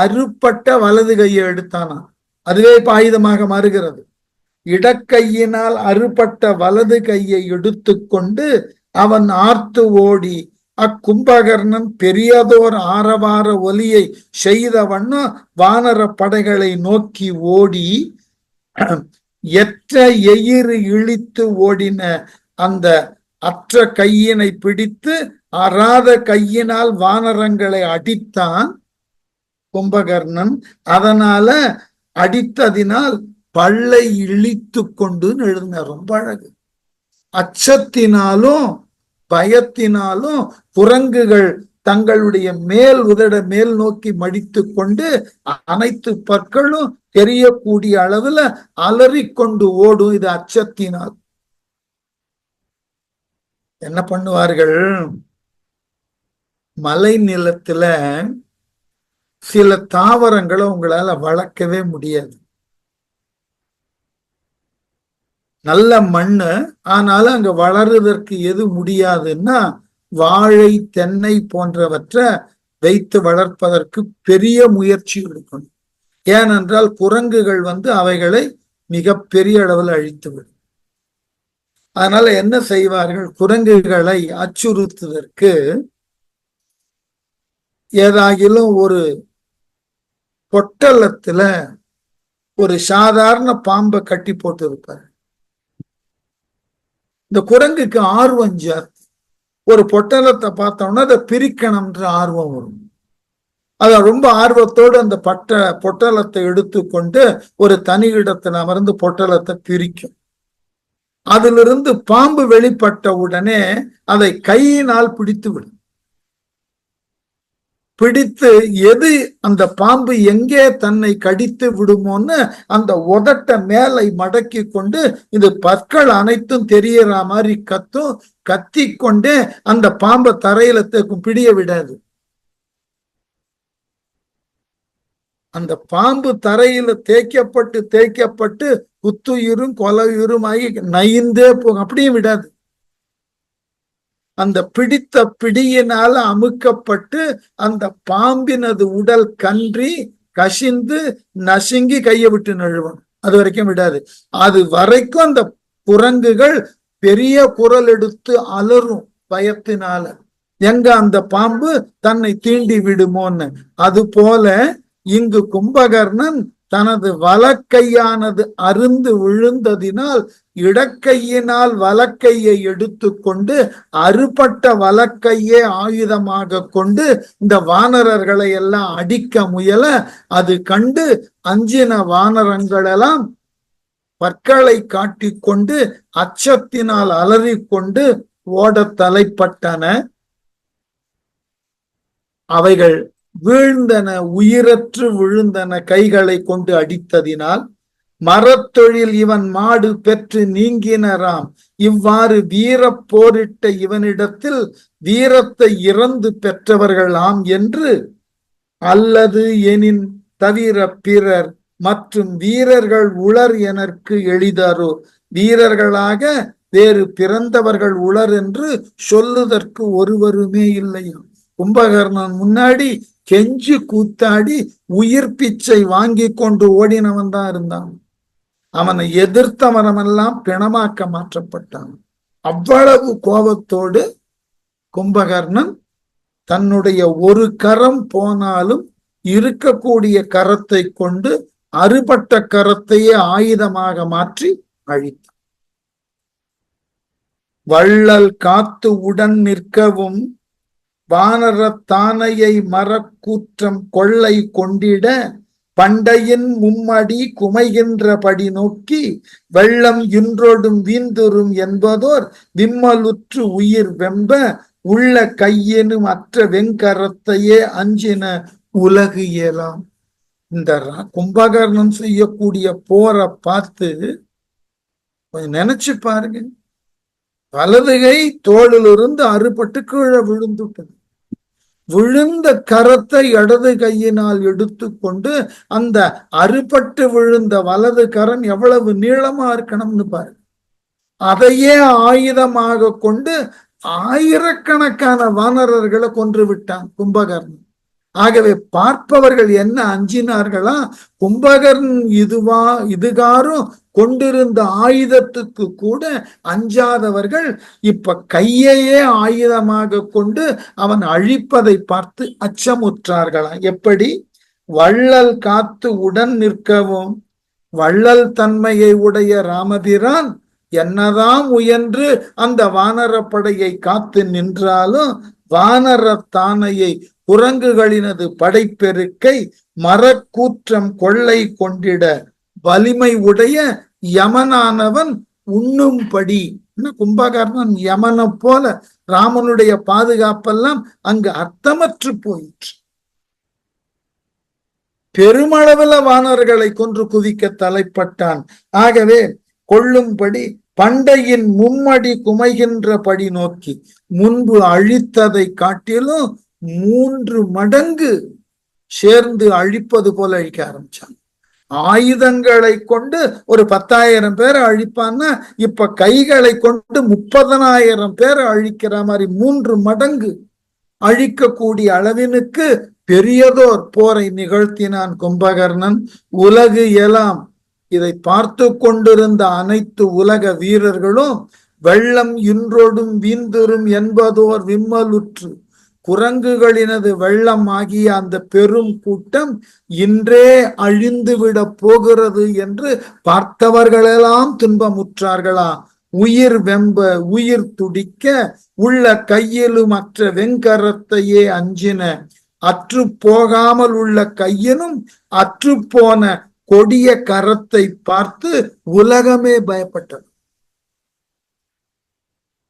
அறுபட்ட வலது கையை எடுத்தானா, அதுவே ஆயுதமாக மாறுகிறது. இடக்கையினால் அறுபட்ட வலது கையை எடுத்து கொண்டு அவன் ஆர்த்து ஓடி அக்கும்பகர்ணன் பெரியதோர் ஆரவார ஒலியை செய்த வண்ணம் வானர படைகளை நோக்கி ஓடி எற்ற எயிறு இழித்து ஓடின அந்த அற்ற கையினை பிடித்து அறாத கையினால் வானரங்களை அடித்தான் கும்பகர்ணன். அதனால அடித்ததினால் பல்லை இழித்து கொண்டு எழுதின. ரொம்ப அழகு. அச்சத்தினாலும் பயத்தினாலும் குரங்குகள் தங்களுடைய மேல் உதட மேல் நோக்கி மடித்து கொண்டு அனைத்து பற்களும் தெரியக்கூடிய அளவுல அலறிக்கொண்டு ஓடும். இது அச்சத்தினால். என்ன பண்ணுவார்கள்? மலை நிலத்துல சில தாவரங்களை உங்களால வளர்க்கவே முடியாது. நல்ல மண்ணு, ஆனாலும் அங்க வளருவதற்கு எது முடியாதுன்னா வாழை தென்னை போன்றவற்றை வைத்து வளர்ப்பதற்கு பெரிய முயற்சி எடுக்கணும். ஏனென்றால் குரங்குகள் அவைகளை மிக பெரிய அளவில் அழித்துவிடும். அதனால என்ன செய்வார்கள்? குரங்குகளை அச்சுறுத்துவதற்கு ஏதாகிலும் ஒரு பொட்டலத்துல ஒரு சாதாரண பாம்பை கட்டி போட்டு இருப்பார். இந்த குரங்குக்கு ஆர்வம் ஜாஸ்தி. ஒரு பொட்டலத்தை பார்த்தோம்னா அதை பிரிக்கணும்ன்ற ஆர்வம் வரும். அத ரொம்ப ஆர்வத்தோடு அந்த பொட்டலத்தை எடுத்துக்கொண்டு ஒரு தனி இடத்துல அமர்ந்து பொட்டலத்தை பிரிக்கும். அதிலிருந்து பாம்பு வெளிப்பட்ட உடனே அதை கையினால் பிடித்து விடும். பிடித்து எது அந்த பாம்பு எங்கே தன்னை கடித்து விடுமோன்னு அந்த உதட்ட மேலை மடக்கி கொண்டு இது பற்கள் அனைத்தும் தெரியற மாதிரி கத்தும். கத்தி கொண்டே அந்த பாம்பை தரையில தேக்கும், பிடிய விடாது. அந்த பாம்பு தரையில தேய்க்கப்பட்டு குத்துயிரும் கொலையுருமாகி நைந்தே போகும், அப்படியும் விடாது. அந்த பிடித்த பிடியினால அமுக்கப்பட்டு அந்த பாம்பினது உடல் கன்றி கசிந்து நசுங்கி கையை விட்டு நழுவும். அது வரைக்கும் விடாது. அது வரைக்கும் அந்த குரங்குகள் பெரிய குரல் எடுத்து அலறும் பயத்தினால, எங்க அந்த பாம்பு தன்னை தீண்டி விடுமோன்னு. அது போல இங்கு கும்பகர்ணன் தனது வலக்கையானது அருந்து விழுந்ததினால் இடக்கையினால் வலக்கையை எடுத்துக்கொண்டு அறுபட்ட வலக்கையே ஆயுதமாக கொண்டு இந்த வானரர்களை எல்லாம் அடிக்க முயல, அது கண்டு அஞ்சின வானரங்கள் எல்லாம் பற்களை காட்டிக்கொண்டு அச்சத்தினால் அலறிக்கொண்டு ஓட தலைப்பட்டன. அவைகள் வீழ்ந்தன, உயிரற்று விழுந்தன கைகளை கொண்டு அடித்ததினால். மரத்தொழில் இவன் மாடு பெற்று நீங்கினராம். இவ்வாறு வீர போரிட்ட இவனிடத்தில் வீரத்தை இறந்து பெற்றவர்கள் ஆம் என்று, அல்லது எனின் தவிர பிறர் மற்றும் வீரர்கள் உளர் எனக்கு எளிதாரோ, வீரர்களாக வேறு பிறந்தவர்கள் உளர் என்று சொல்லுதற்கு ஒருவருமே இல்லையா. கும்பகர்ணன் முன்னாடி கெஞ்சு கூத்தாடி உயிர் பிச்சை வாங்கி கொண்டு ஓடினவன் தான் இருந்தான். அவனை எதிர்த்தவனமெல்லாம் பிணமாக்க மாற்றப்பட்டான். அவ்வளவு கோபத்தோடு கும்பகர்ணன் தன்னுடைய ஒரு கரம் போனாலும் இருக்கக்கூடிய கரத்தை கொண்டு அறுபட்ட கரத்தையே ஆயுதமாக மாற்றி அழித்தான். வள்ளல் காத்து உடன் நிற்கவும் வானரத்தானையை மரக்கூற்றம் கொள்ளை கொண்டிட பண்டையின் மும்மடி குமைகின்றபடி நோக்கி வெள்ளம் இன்றோடும் வீந்துரும் என்பதோர் விம்மலுற்று உயிர் வெம்ப உள்ள கையெனும் அற்ற வெங்கரத்தையே அஞ்சின உலகு இயலாம். இந்த கும்பகர்ணன் செய்யக்கூடிய போரை பார்த்து கொஞ்சம் நினைச்சு பாருங்க. வலதுகை தோளிலிருந்து அறுபட்டு கீழே விழுந்துட்டது. விழுந்த கரத்தை இடது கையினால் எடுத்துக்கொண்டு அந்த அறுபட்டு விழுந்த வலது கரம் எவ்வளவு நீளமா இருக்கணும்னு பாரு. அதையே ஆயுதமாக கொண்டு ஆயிரக்கணக்கான வானரர்களை கொன்று விட்டான் கும்பகர்ணன். ஆகவே பார்ப்பவர்கள் என்ன அஞ்சினார்களா, கும்பகர்ணன் இதுகாரும் கொண்டிருந்த ஆயுதத்துக்கு கூட அஞ்சாதவர்கள் இப்ப கையையே ஆயுதமாக கொண்டு அவன் அழிப்பதை பார்த்து அச்சமுற்றார்களா. எப்படி? வள்ளல் காத்து உடன் நிற்கவும், வள்ளல் தன்மையை உடைய ராமபிரான் என்னதான் முயன்று அந்த வானரப்படையை காத்து நின்றாலும் வானரத்தானையை குரங்குகளினது படைப்பெருக்கை மரக்கூற்றம் கொள்ளை கொண்டிட வலிமை உடைய யமனானவன் உண்ணும்படி. கும்பகர்ணன் யமனை போல ராமனுடைய பாதுகாப்பெல்லாம் அங்கு அர்த்தமற்று போயிற்று. பெருமளவுல வானர்களை கொன்று குவிக்க தலைப்பட்டான். ஆகவே கொள்ளும்படி பண்டையின் மும்மடி குமைகின்றபடி நோக்கி முன்பு அழித்ததை காட்டிலும் 3 மடங்கு சேர்ந்து அழிப்பது போல அழிக்க ஆரம்பிச்சான். ஆயுதங்களை கொண்டு ஒரு 10,000 பேரை அழிப்பான்னா இப்ப கைகளை கொண்டு 30,000 பேரை அழிக்கிற மாதிரி 3 மடங்கு அழிக்கக்கூடிய அளவினுக்கு பெரியதோர் போரை நிகழ்த்தினான் கும்பகர்ணன். உலகு எல்லாம் இதை பார்த்து கொண்டிருந்த அனைத்து உலக வீரர்களும் வெள்ளம் இன்றோடும் வீந்துரும் என்பதோர் விம்மலுற்று குரங்குகளினது வெள்ளம் ஆகிய அந்த பெரும் கூட்டம் இன்றே அழிந்துவிட போகிறது என்று பார்த்தவர்களெல்லாம் துன்பமுற்றார்களா. உயிர் வெம்ப உயிர் துடிக்க உள்ள கையிலும் அற்ற வெங்கரத்தையே அஞ்சின. அற்று போகாமல் உள்ள கையினும் அற்று போன கொடிய கரத்தை பார்த்து உலகமே பயப்பட்டது.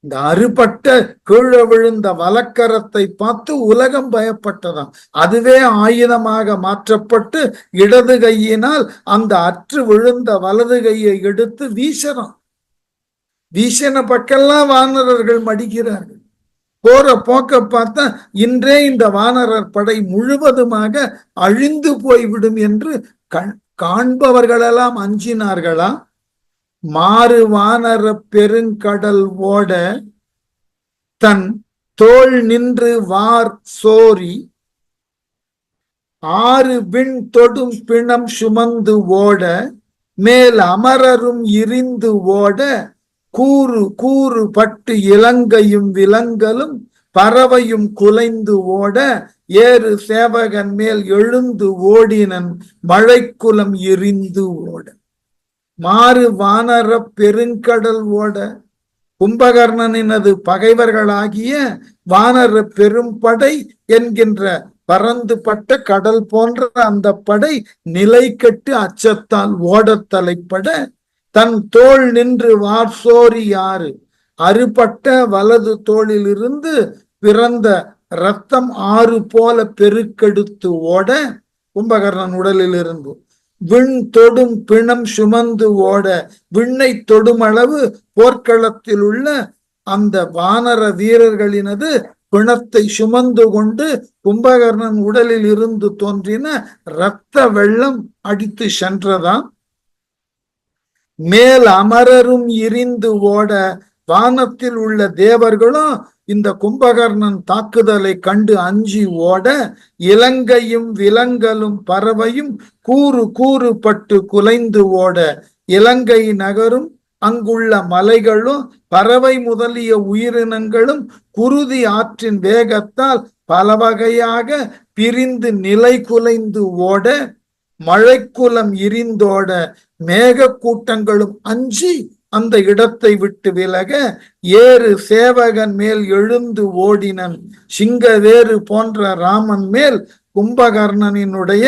இந்த அறுபட்ட கீழே விழுந்த வலக்கரத்தை பார்த்து உலகம் பயப்பட்டதாம். அதுவே ஆயுதமாக மாற்றப்பட்டு இடது கையினால் அந்த அற்று விழுந்த வலது கையை எடுத்து வீசறான். வீசின பக்கெல்லாம் வானரர்கள் மடிக்கிறார்கள். போற போக்க பார்த்தா இன்றே இந்த வானரர் படை முழுவதுமாக அழிந்து போய்விடும் என்று காண்பவர்களெல்லாம் அஞ்சினார்களா. மாறு வானர பெருங்கடல் ஓட தன் தோள் நின்று வார் சோரி ஆறு விண் தொடும் பிணம் சுமந்து ஓட மேல் அமரரும் இரிந்து ஓட கூறு கூறு பட்டு இலங்கையும் விலங்கலும் பறவையும் குலைந்து ஓட ஏறு சேவகன் மேல் எழுந்து ஓடினன் மழைக்குலம் எரிந்து ஓட மாறு வானர பெருங்கடல் ஓட கும்பகர்ணனினது பகைவர்களாகிய வானர பெரும்படை என்கின்ற பறந்துபட்ட கடல் போன்ற அந்த படை நிலை கட்டு அச்சத்தால் ஓடத் தலைப்பட தன் தோள் நின்று வார்சோரி யாரு அறுபட்ட வலது தோளிலிருந்து பிறந்த இரத்தம் ஆறு போல பெருக்கெடுத்து ஓட கும்பகர்ணன் உடலில் இருந்து விண் தொடும் பிணம் சுமந்து ஓட விண்ணை தொடும் அளவு போர்க்களத்தில் உள்ள அந்த வானர வீரர்களினது பிணத்தை சுமந்து கொண்டு கும்பகர்ணன் உடலில் இருந்து தோன்றின இரத்த வெள்ளம் அடித்து சென்றதாம். மேல் அமரரும் இரிந்து ஓட வானத்தில் உள்ள தேவர்களும் இந்த கும்பகர்ணன் தாக்குதலை கண்டு அஞ்சி ஓட இலங்கையும் விலங்கலும் பறவையும் கூறு கூறு பட்டு குலைந்து ஓட இலங்கை நகரும் அங்குள்ள மலைகளும் பறவை முதலிய உயிரினங்களும் குருதி ஆற்றின் வேகத்தால் பல வகையாக பிரிந்து நிலை குலைந்து ஓட மழைக்குலம் இரிந்தோட மேக கூட்டங்களும் அஞ்சி அந்த இடத்தை விட்டு விலக ஏறு சேவகன் மேல் எழுந்து ஓடினன் சிங்கவேறு போன்ற ராமன் மேல் கும்பகர்ணனினுடைய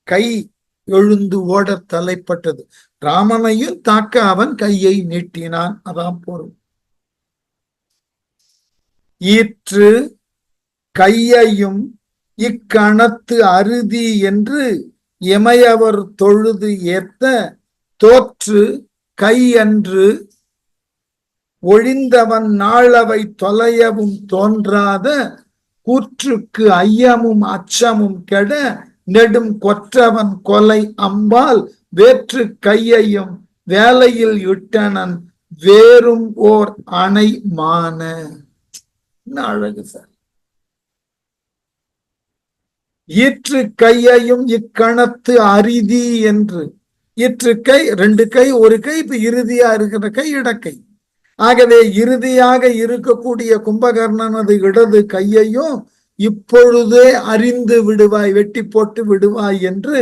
கை எழுந்து ஓட தலைப்பட்டது. ராமனையும் தாக்க அவன் கையை நீட்டினான். அதான் பொருள். ஈற்று கையையும் இக்கணத்து அறுதி என்று இமையவர் தொழுது ஏத்த தோற்று கை அன்று ஒழிந்தவன் நாளவை தொலையவும் தோன்றாத கூற்றுக்கு ஐயமும் அச்சமும் கெட நெடும் கொற்றவன் கொலை அம்பால் வேற்று கையையும் வேலையில் இட்டனன் வேறும் ஓர் அணை மான. அழகு சார். ஈற்று கையையும் இக்கணத்து அரிதி என்று ஈற்று கை ரெண்டு கை ஒரு கை இப்ப இறுதியா இருக்கிற கை இடக்கை. ஆகவே இறுதியாக இருக்கக்கூடிய கும்பகர்ணனது இடது கையையும் இப்பொழுதே அறிந்து விடுவாய் வெட்டி போட்டு விடுவாய் என்று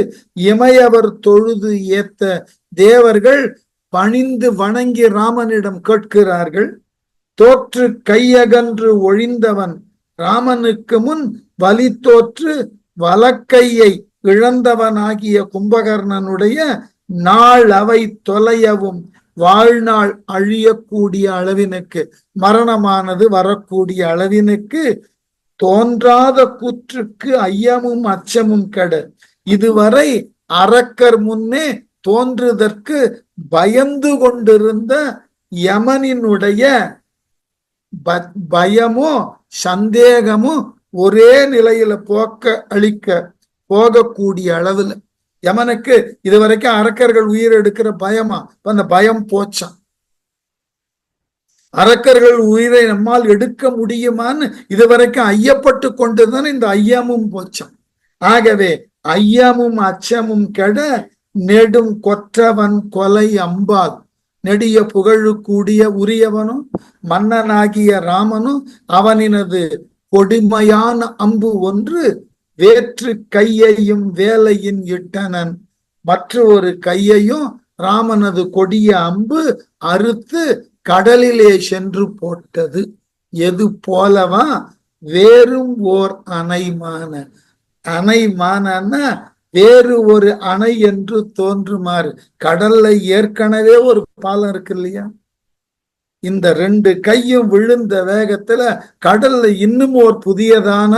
இமையவர் தொழுது ஏத்த தேவர்கள் பணிந்து வணங்கி ராமனிடம் கேட்கிறார்கள். தோற்று கையகன்று ஒழிந்தவன் ராமனுக்கு முன் வலி தோற்று வலக்கையை இழந்தவனாகிய கும்பகர்ணனுடைய நாள் அவை தொலையவும் வாழ்நாள் அழியக்கூடிய அளவினுக்கு மரணமானது வரக்கூடிய அளவினுக்கு தோன்றாத கூற்றுக்கு ஐயமும் அச்சமும் கெட இதுவரை அரக்கர் முன்னே தோன்றுதற்கு பயந்து கொண்டிருந்த யமனினுடைய பயமோ சந்தேகமோ ஒரே நிலையில அழிக்க போகக்கூடிய அளவுல யமனுக்கு இதுவரைக்கும் அரக்கர்கள் உயிர் எடுக்கிற பயமா அந்த பயம் போச்சான். அரக்கர்கள் உயிரை நம்மால் எடுக்க முடியுமான்னு இதுவரைக்கும் ஐயப்பட்டு கொண்டுதான் இந்த ஐயமும் போச்சான். ஆகவே ஐயமும் அச்சமும் கெட நெடும் கொற்றவன் கொலை அம்பால் நெடிய புகழக்கூடிய உரியவனும் மன்னனாகிய ராமனும் அவனினது கொடுமையான அம்பு ஒன்று வேற்று கையையும் வேலையின் இட்டனன் மற்றொரு கையையும் ராமனது கொடிய அம்பு அறுத்து கடலிலே சென்று போட்டது. எது போலவா வேறும் ஓர் அணைமான. அணைமானன்னா வேறு ஒரு அணை என்று தோன்றுமாறு. கடல்ல ஏற்கனவே ஒரு பாலம் இருக்கு இல்லையா, இந்த ரெண்டு கையும் விழுந்த வேகத்துல கடல்ல இன்னும் ஒரு புதியதான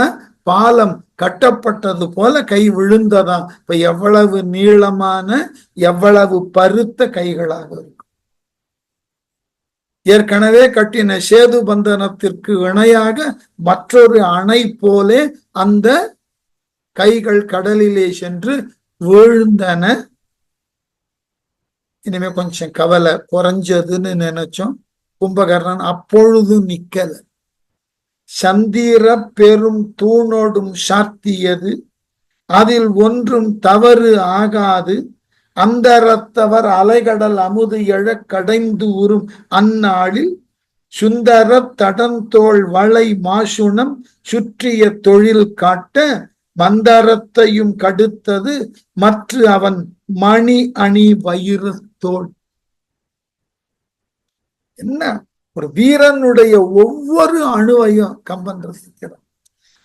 பாலம் கட்டப்பட்டது போல கை விழுந்ததாம். இப்ப எவ்வளவு நீளமான எவ்வளவு பருத்த கைகளாக இருக்கும். ஏற்கனவே கட்டின சேது பந்தனத்திற்கு இணையாக மற்றொரு அணை போலே அந்த கைகள் கடலிலே சென்று வீழ்ந்தன. இனிமே கொஞ்சம் கவலை குறைஞ்சதுன்னு நினைச்சோம். கும்பகர்ணன் அப்பொழுது நிக்கல. சந்திர பெரும் தூணோடும் சார்த்தியது, அதில் ஒன்றும் தவறு ஆகாது. அந்தரத்தவர் அலைகடல் அமுது எழக் கடைந்து உறும் அந்நாளில் சுந்தர தடந்தோள் வளை மாசுணம் சுற்றிய தொழில் காட்ட மந்தரத்தையும் கடுத்தது மற்ற அவன் மணி அணி வயிறுத்தோள். என்ன ஒரு வீரனுடைய ஒவ்வொரு அணுவையும் கம்பன் ரசிக்கிறான்.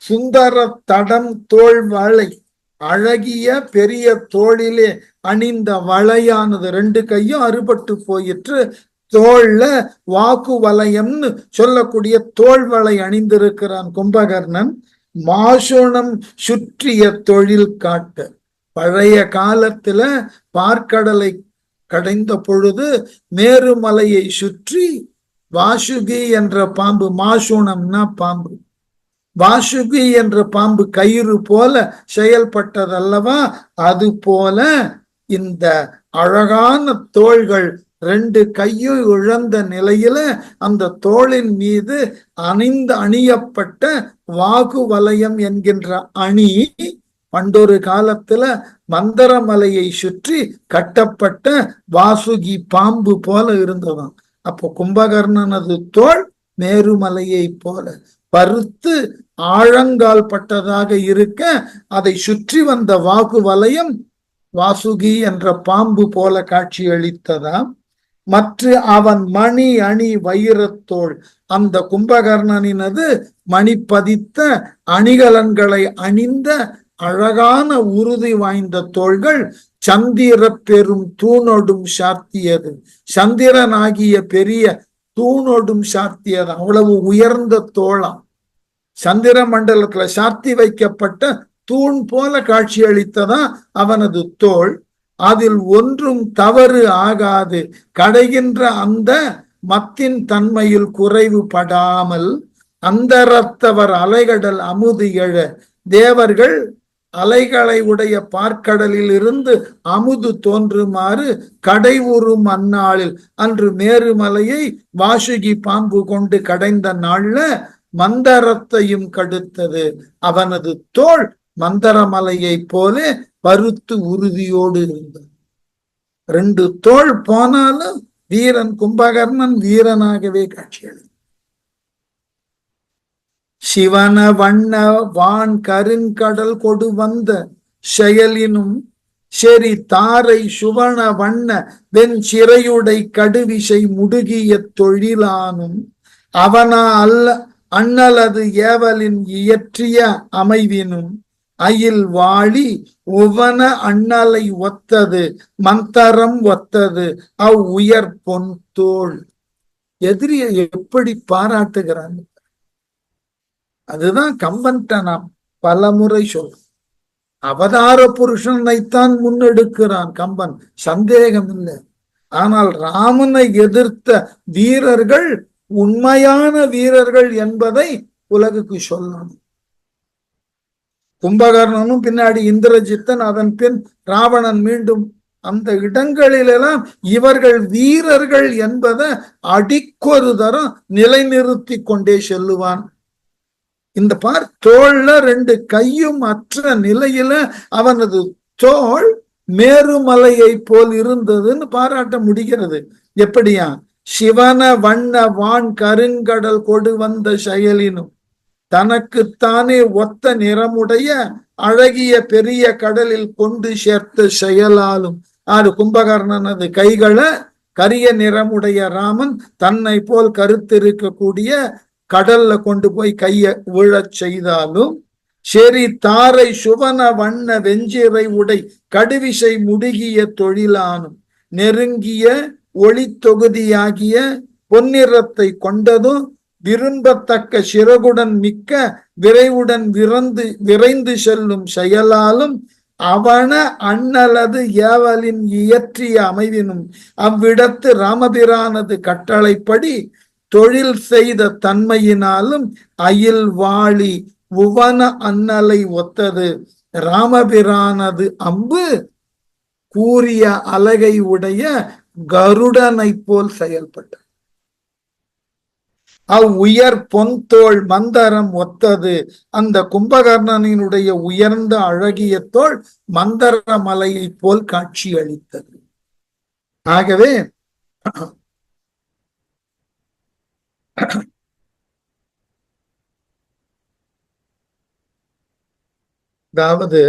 சுந்தர தடம் தோள் வளை, அழகிய பெரிய தோளிலே அணிந்த வளையானது, ரெண்டு கையும் அறுபட்டு போயிற்று. தோல்ல வாக்கு வளையம்னு சொல்லக்கூடிய தோல் வளை அணிந்திருக்கிறான் கும்பகர்ணன். மாசுணம் சுற்றிய தொழில் காட்ட, பழைய காலத்துல பார்க்கடலை கடைந்த பொழுது மேருமலையை சுற்றி வாசுகி என்ற பாம்பு, மாசுணம்னா பாம்பு, வாசுகி என்ற பாம்பு கயிறு போல செயல்பட்டதல்லவா, அது போல இந்த அழகான தோள்கள் ரெண்டு கையும் இழந்த நிலையில அந்த தோளின் மீது அணியப்பட்ட வாகு வலயம் என்கின்ற அணி பண்டொரு காலத்துல மந்தரமலையை சுற்றி கட்டப்பட்ட வாசுகி பாம்பு போல இருந்ததாம். அப்போ கும்பகர்ணனது தோள் மேருமலையை போல பருத்து ஆழங்கால் பட்டதாக இருக்க, அதை சுற்றி வந்த வாகு வலயம் வாசுகி என்ற பாம்பு போல காட்சியளித்ததாம். மற்ற அவன் மணி அணி வைரத்தோள், அந்த கும்பகர்ணனினது மணி பதித்த அணிகலன்களை அணிந்த அழகான உறுதி வாய்ந்த தோள்கள் சந்திர பெரும் தூணோடும் சார்த்தியது. சந்திரனாகிய பெரிய தூணோடும் சார்த்தியது, அவ்வளவு உயர்ந்த தோளாம். சந்திர மண்டலத்துல சார்த்தி வைக்கப்பட்ட தூண் போல காட்சி அளித்ததா அவனது தோள். அதில் ஒன்றும் தவறு ஆகாது, கடைகின்ற அந்த மத்தின் தன்மையில் குறைவு படாமல். அந்தரத்தவர் அலைகடல் அமுது எழ, தேவர்கள் அலைகளை உடைய பார்க்கடலில் இருந்து அமுது தோன்றுமாறு கடை உறும் அந்நாளில், அன்று மேருமலையை வாசுகி பாம்பு கொண்டு கடைந்த நாள்ல மந்தரத்தையும் கடுத்தது. அவனது தோள் மந்தரமலையை போல பருத்து உறுதியோடு இருந்தது. ரெண்டு தோள் போனாலும் வீரன் கும்பகர்ணன் வீரனாகவே காட்சியளி. சிவன வண்ண வான் கருங்கடல் கொடு வந்த செயலினும் செறி தாரை சுவன வண்ண வெண் சிறையுடை கடுவிசை முடுகிய தொழிலானும் அவனா அண்ணலது ஏவலின் இயற்றிய அமைவினும் அயில் வாழி உவன அண்ணலை ஒத்தது மந்தரம் ஒத்தது அவ் உயர் பொன் தோள். எதிரியை எப்படி பாராட்டுகிறாங்க, அதுதான் கம்பன்ட்ட நாம் பலமுறை சொல்றோம். அவதார புருஷனைத்தான் முன்னெடுக்கிறான் கம்பன், சந்தேகம் இல்லை. ஆனால் ராமனை எதிர்த்த வீரர்கள் உண்மையான வீரர்கள் என்பதை உலகுக்கு சொல்லணும். கும்பகர்ணனும் பின்னாடி இந்திரஜித்தன், அதன் பின் ராவணன், மீண்டும் அந்த இடங்களிலெல்லாம் இவர்கள் வீரர்கள் என்பதை அடிக்கொரு தரம் நிலைநிறுத்தி கொண்டே செல்லுவான். இந்த பார், தோல்ல ரெண்டு கையும் அற்ற நிலையில அவனது தோல் மேருமலையை போல் இருந்ததுன்னு பாராட்ட முடிகிறது. எப்படியா? சிவன வண்ண வான் கருங்கடல் கொடு வந்த செயலினும், தனக்குத்தானே ஒத்த நிறமுடைய அழகிய பெரிய கடலில் கொண்டு சேர்த்த செயலாலும். ஆறு கும்பகர்ணனது கைகளை கரிய நிறமுடைய ராமன் தன்னை போல் கருத்திருக்கக்கூடிய கடல்ல கொண்டு போய் கைய விழச் செய்தாலும், சரி தாரை சுவன வண்ண வெஞ்சிறை உடை கடுவிசை முடுகிய தொழிலானும் நெருங்கிய ஒளி தொகுதியாகிய பொன்னிறத்தை கொண்டதும் விரும்பத்தக்க சிறகுடன் மிக்க விரைவுடன் விரைந்து செல்லும் செயலாலும் அவன அண்ணலது ஏவலின் இயற்றிய அமைவினும் அவ்விடத்து ராமபிரானது கட்டளைப்படி தொழில் செய்த தன்மையினாலும் அயில் வாழி உவன அண்ணலை ஒத்தது. ராமபிரானது அம்பு கூறிய அலகை உடைய கருடனை போல் செயல்பட்டது. உயர் பொன்தோள் மந்தரம் ஒத்தது. அந்த கும்பகர்ணனினுடைய உயர்ந்த அழகிய தோள் மந்தர மலையை போல் காட்சி அளித்தது. ஆகவே அதாவது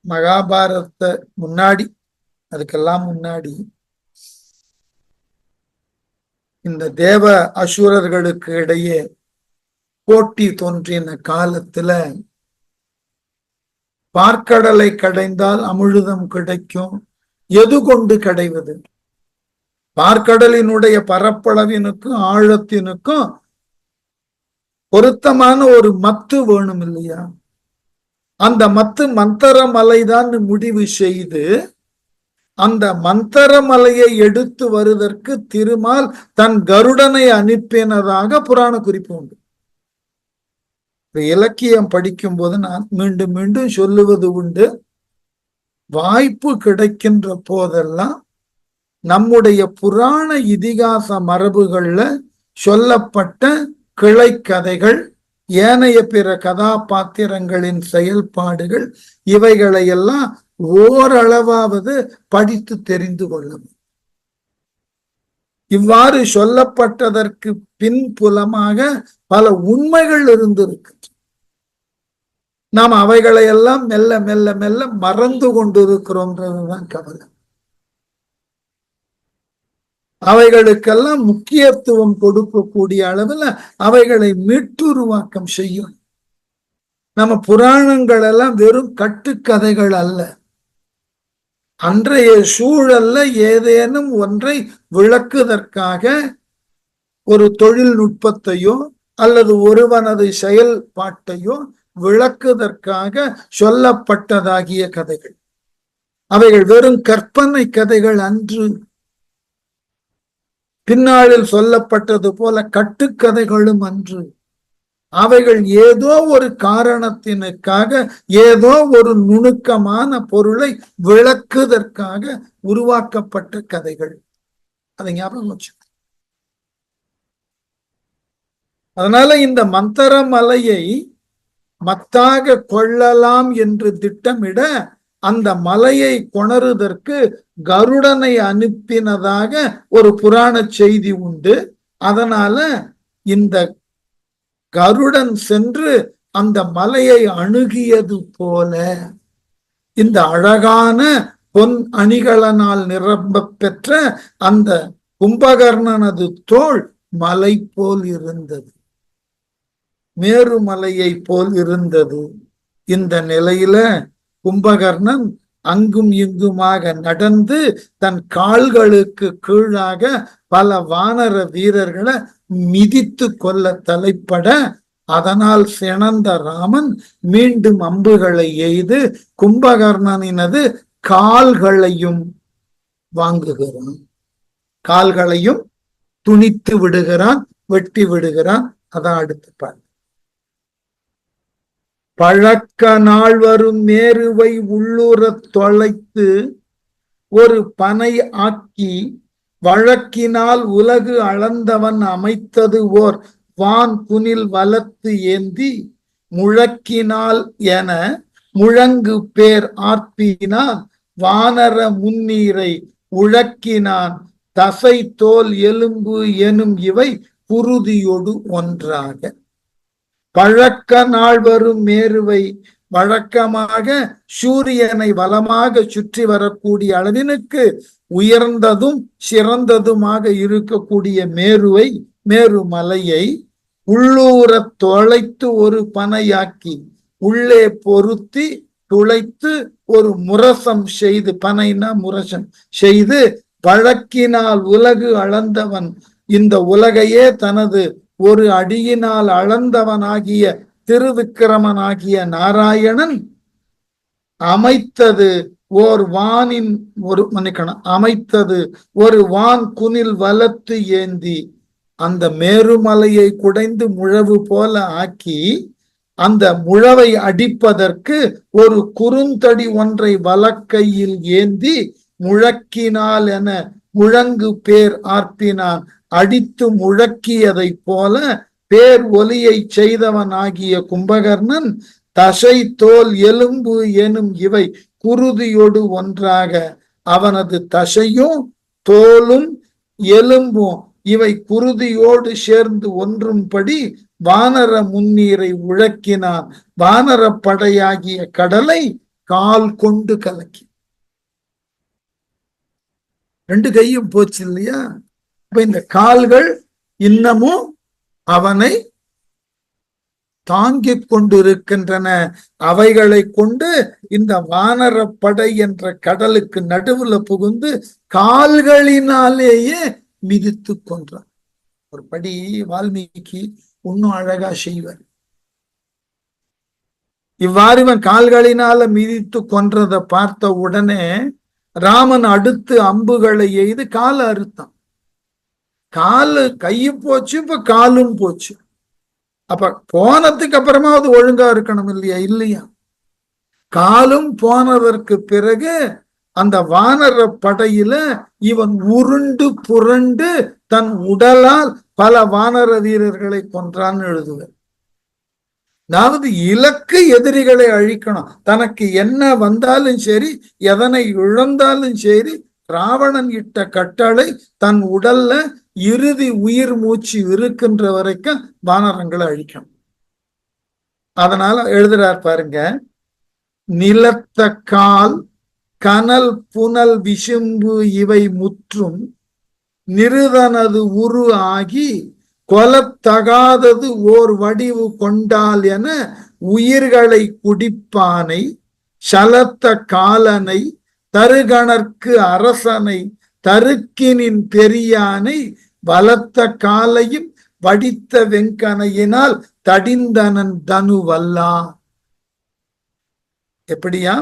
மகாபாரத முன்னாடி, அதுக்கெல்லாம் முன்னாடி இந்த தேவ அசுரர்களுக்கு இடையே போட்டி தோன்றின காலத்துல பார்க்கடலை கடைந்தால் அமிழ்தம் கிடைக்கும், எது கொண்டு கடைவது? பார்க்கடலினுடைய பரப்பளவினுக்கும் ஆழத்தினுக்கும் பொருத்தமான ஒரு மத்து வேணும் இல்லையா? அந்த மத்து மந்தர மலைதான் முடிவு செய்து அந்த மந்தர மலையை எடுத்து வருவதற்கு திருமால் தன் கருடனை அனுப்பினதாக புராண குறிப்பு உண்டு. இலக்கியம் படிக்கும் போது நான் மீண்டும் மீண்டும் சொல்லுவது உண்டு, வாய்ப்பு கிடைக்கின்ற போதெல்லாம் நம்முடைய புராண இதிகாச மரபுகள்ல சொல்லப்பட்ட கிளை கதைகள், ஏனைய பிற கதாபாத்திரங்களின் செயல்பாடுகள், இவைகளையெல்லாம் ஓரளவாவது படித்து தெரிந்து கொள்ளவும். இவ்வாறு சொல்லப்பட்டதற்கு பின்புலமாக பல உண்மைகள் இருந்திருக்கு. நாம் அவைகளையெல்லாம் மெல்ல மெல்ல மெல்ல மறந்து கொண்டிருக்கிறோம்ன்றதுதான் கவலை. அவைகளுக்கெல்லாம் முக்கியத்துவம் கொடுக்கக்கூடிய அளவில் அவைகளை மீட்டுருவாக்கம் செய்யும். நம்ம புராணங்கள் எல்லாம் வெறும் கட்டுக்கதைகள் அல்ல. அன்றைய சூழல்ல ஏதேனும் ஒன்றை விளக்குவதற்காக ஒரு தொழில்நுட்பத்தையோ அல்லது ஒருவனது செயல்பாட்டையோ விளக்குவதற்காக சொல்லப்பட்டதாகிய கதைகள். அவைகள் வெறும் கற்பனை கதைகள் அன்று. பின்னாளில் சொல்லப்பட்டது போல கட்டுக்கதைகளும் அன்று. அவைகள் ஏதோ ஒரு காரணத்தினுக்காக ஏதோ ஒரு நுணுக்கமான பொருளை விளக்குவதற்காக உருவாக்கப்பட்ட கதைகள். அதை ஞாபகம் வச்சு. அதனால இந்த மந்தர மலையை மத்தாக கொள்ளலாம் என்று திட்டமிட அந்த மலையை கொணருவதற்கு கருடனை அனுப்பினதாக ஒரு புராண செய்தி உண்டு. அதனால இந்த கருடன் சென்று அந்த மலையை அணுகியது போல இந்த அழகான பொன் அணிகலனால் நிரம்ப பெற்ற அந்த கும்பகர்ணனது தோள் மலை போல் இருந்தது, மேருமலையை போல் இருந்தது. இந்த நிலையில கும்பகர்ணன் அங்கும் இங்குமாக நடந்து தன் கால்களுக்கு கீழாக பல வானர வீரர்களை மிதித்து கொல்ல தலைப்பட, அதனால் சினந்த ராமன் மீண்டும் அம்புகளை எய்து கும்பகர்ணனினது கால்களையும் வாங்குகிறான், கால்களையும் துணித்து விடுகிறான், வெட்டி விடுகிறான். அதான் அடுத்து பாரு. பழக்க நாள் வரும் மேருவை உள்ளுறத் தொலைத்து ஒரு பனை ஆக்கி வழக்கினால் உலகு அளந்தவன் அமைத்தது ஓர் வான் குனில் வலத்து ஏந்தி முழக்கினால் என முழங்கு பேர் ஆர்ப்பினான் வானர முன்னீரை உழக்கினான் தசை தோல் எலும்பு எனும் இவை குருதியோடு ஒன்றாக. பழக்க நாள் வரும் மேருவை, வழக்கமாக சூரியனை வலமாக சுற்றி வரக்கூடிய அளவினுக்கு உயர்ந்ததும் சிறந்ததுமாக இருக்கக்கூடிய மேருவை, மேருமலையை உள்ளூர தொலைத்து ஒரு பனையாக்கி உள்ளே பொருத்தி துளைத்து ஒரு முரசம் செய்து, பனைனா முரசம் செய்து, வழக்கினால் உலகு அளந்தவன், இந்த உலகையே தனது ஒரு அடியினால் அளந்தவனாகிய திருவிக்கிரமனாகிய நாராயணன் அமைத்தது ஓர் வானின் ஒரு மன்னிக்கணும் அமைத்தது ஒரு வான் குனில் வலத்து ஏந்தி, அந்த மேருமலையை குடைந்து முழவு போல ஆக்கி அந்த முழவை அடிப்பதற்கு ஒரு குறுந்தடி ஒன்றை வலக்கையில் ஏந்தி முழக்கினால் என முழங்கு பேர் ஆர்ப்பினான் அடித்து முழக்கியதை போல பேர் ஒலியை செய்தவனாகிய கும்பகர்ணன் தசை தோல் எலும்பு எனும் இவை குருதியோடு ஒன்றாக அவனது தசையும் தோலும் எலும்பும் இவை குருதியோடு சேர்ந்து ஒன்றும்படி வானர முன்னீரை உழக்கினான். வானர படையாகிய கடலை கால் கொண்டு கலக்கி. ரெண்டு கையும் போச்சு இல்லையா? அப்ப இந்த கால்கள் இன்னமும் அவனை தாங்கிக் கொண்டிருக்கின்றன. அவைகளை கொண்டு இந்த வானர படை என்ற கடலுக்கு நடுவுல புகுந்து கால்களினாலேயே மிதித்து கொன்றான். ஒரு படி வால்மீகி இன்னும் அழகா செய்வார். இவ்வாறு இவன் கால்களினால மிதித்து கொன்றதை பார்த்த உடனே ராமன் அடுத்து அம்புகளை எய்து காலை அறுத்தான். காலு கையும் போச்சு, இப்ப காலும் போச்சு. அப்ப போனதுக்கு அப்புறமாவது ஒழுங்கா இருக்கணும் இல்லையா? இல்லையா, காலும் போனதற்கு பிறகு அந்த வானர படையில இவன் உருண்டு புரண்டு தன் உடலால் பல வானர வீரர்களை கொன்றான்னு எழுதுவார். அதாவது இலக்கு எதிரிகளை அழிக்கணும். தனக்கு என்ன வந்தாலும் சரி, எதனை இழந்தாலும் சரி, ராவணன் இட்ட கட்டளை தன் உடல்ல இறுதி உயிர் மூச்சு இருக்கின்ற வரைக்கும் வானரங்களை அழிக்கணும். அதனால எழுதுறார் பாருங்க, நிலத்த கால் கனல் புனல் விசும்பு இவை முற்றும் நிருதனது உரு ஆகி கொலத்தகாதது ஓர் வடிவு கொண்டால் என உயிர்களை குடிப்பானை சலத்த காலனை தருகணர்க்கு அரசனை தருக்கினின் பெரியானை வலத்த காலையும் வடித்த வெங்கனையினால் தடிந்தனன் தனுவல்லா. எப்படியா?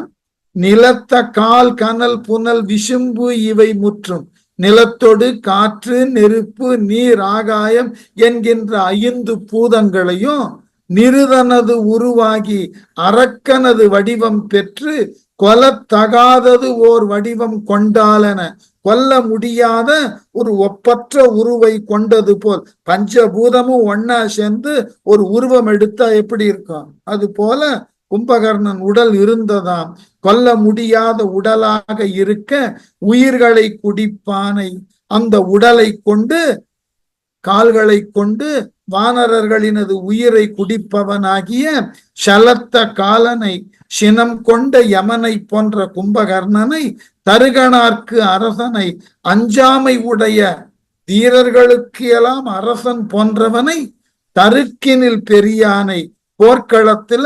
நிலத்த கால் கனல் புனல் விசும்பு இவை முற்றும். நிலத்தொடு காற்று நெருப்பு நீர் ஆகாயம் என்கின்ற 5 பூதங்களையும் நிருதனது உருவாகி அரக்கனது வடிவம் பெற்று கொலத்தகாதது ஓர் வடிவம் கொண்டாலென கொல்ல முடியாத ஒரு ஒப்பற்ற உருவை கொண்டது போல் பஞ்சபூதமும் ஒன்னா சேர்ந்து ஒரு உருவம் எடுத்தா எப்படி இருக்கும்? அது போல கும்பகர்ணன் உடல் இருந்ததாம். கொல்ல முடியாத உடலாக இருக்க உயிர்களை குடிப்பானை. அந்த உடலை கொண்டு கால்களை கொண்டு வானரர்களினது உயிரை குடிப்பவனாகிய சலத்த காலனை சினம் கொண்ட யமனை போன்ற கும்பகர்ணனை தருகணார்க்கு அரசனை அஞ்சாமை உடைய வீரர்களுக்கு எல்லாம் அரசன் போன்றவனை தருக்கினில் பெரியானை போர்க்களத்துல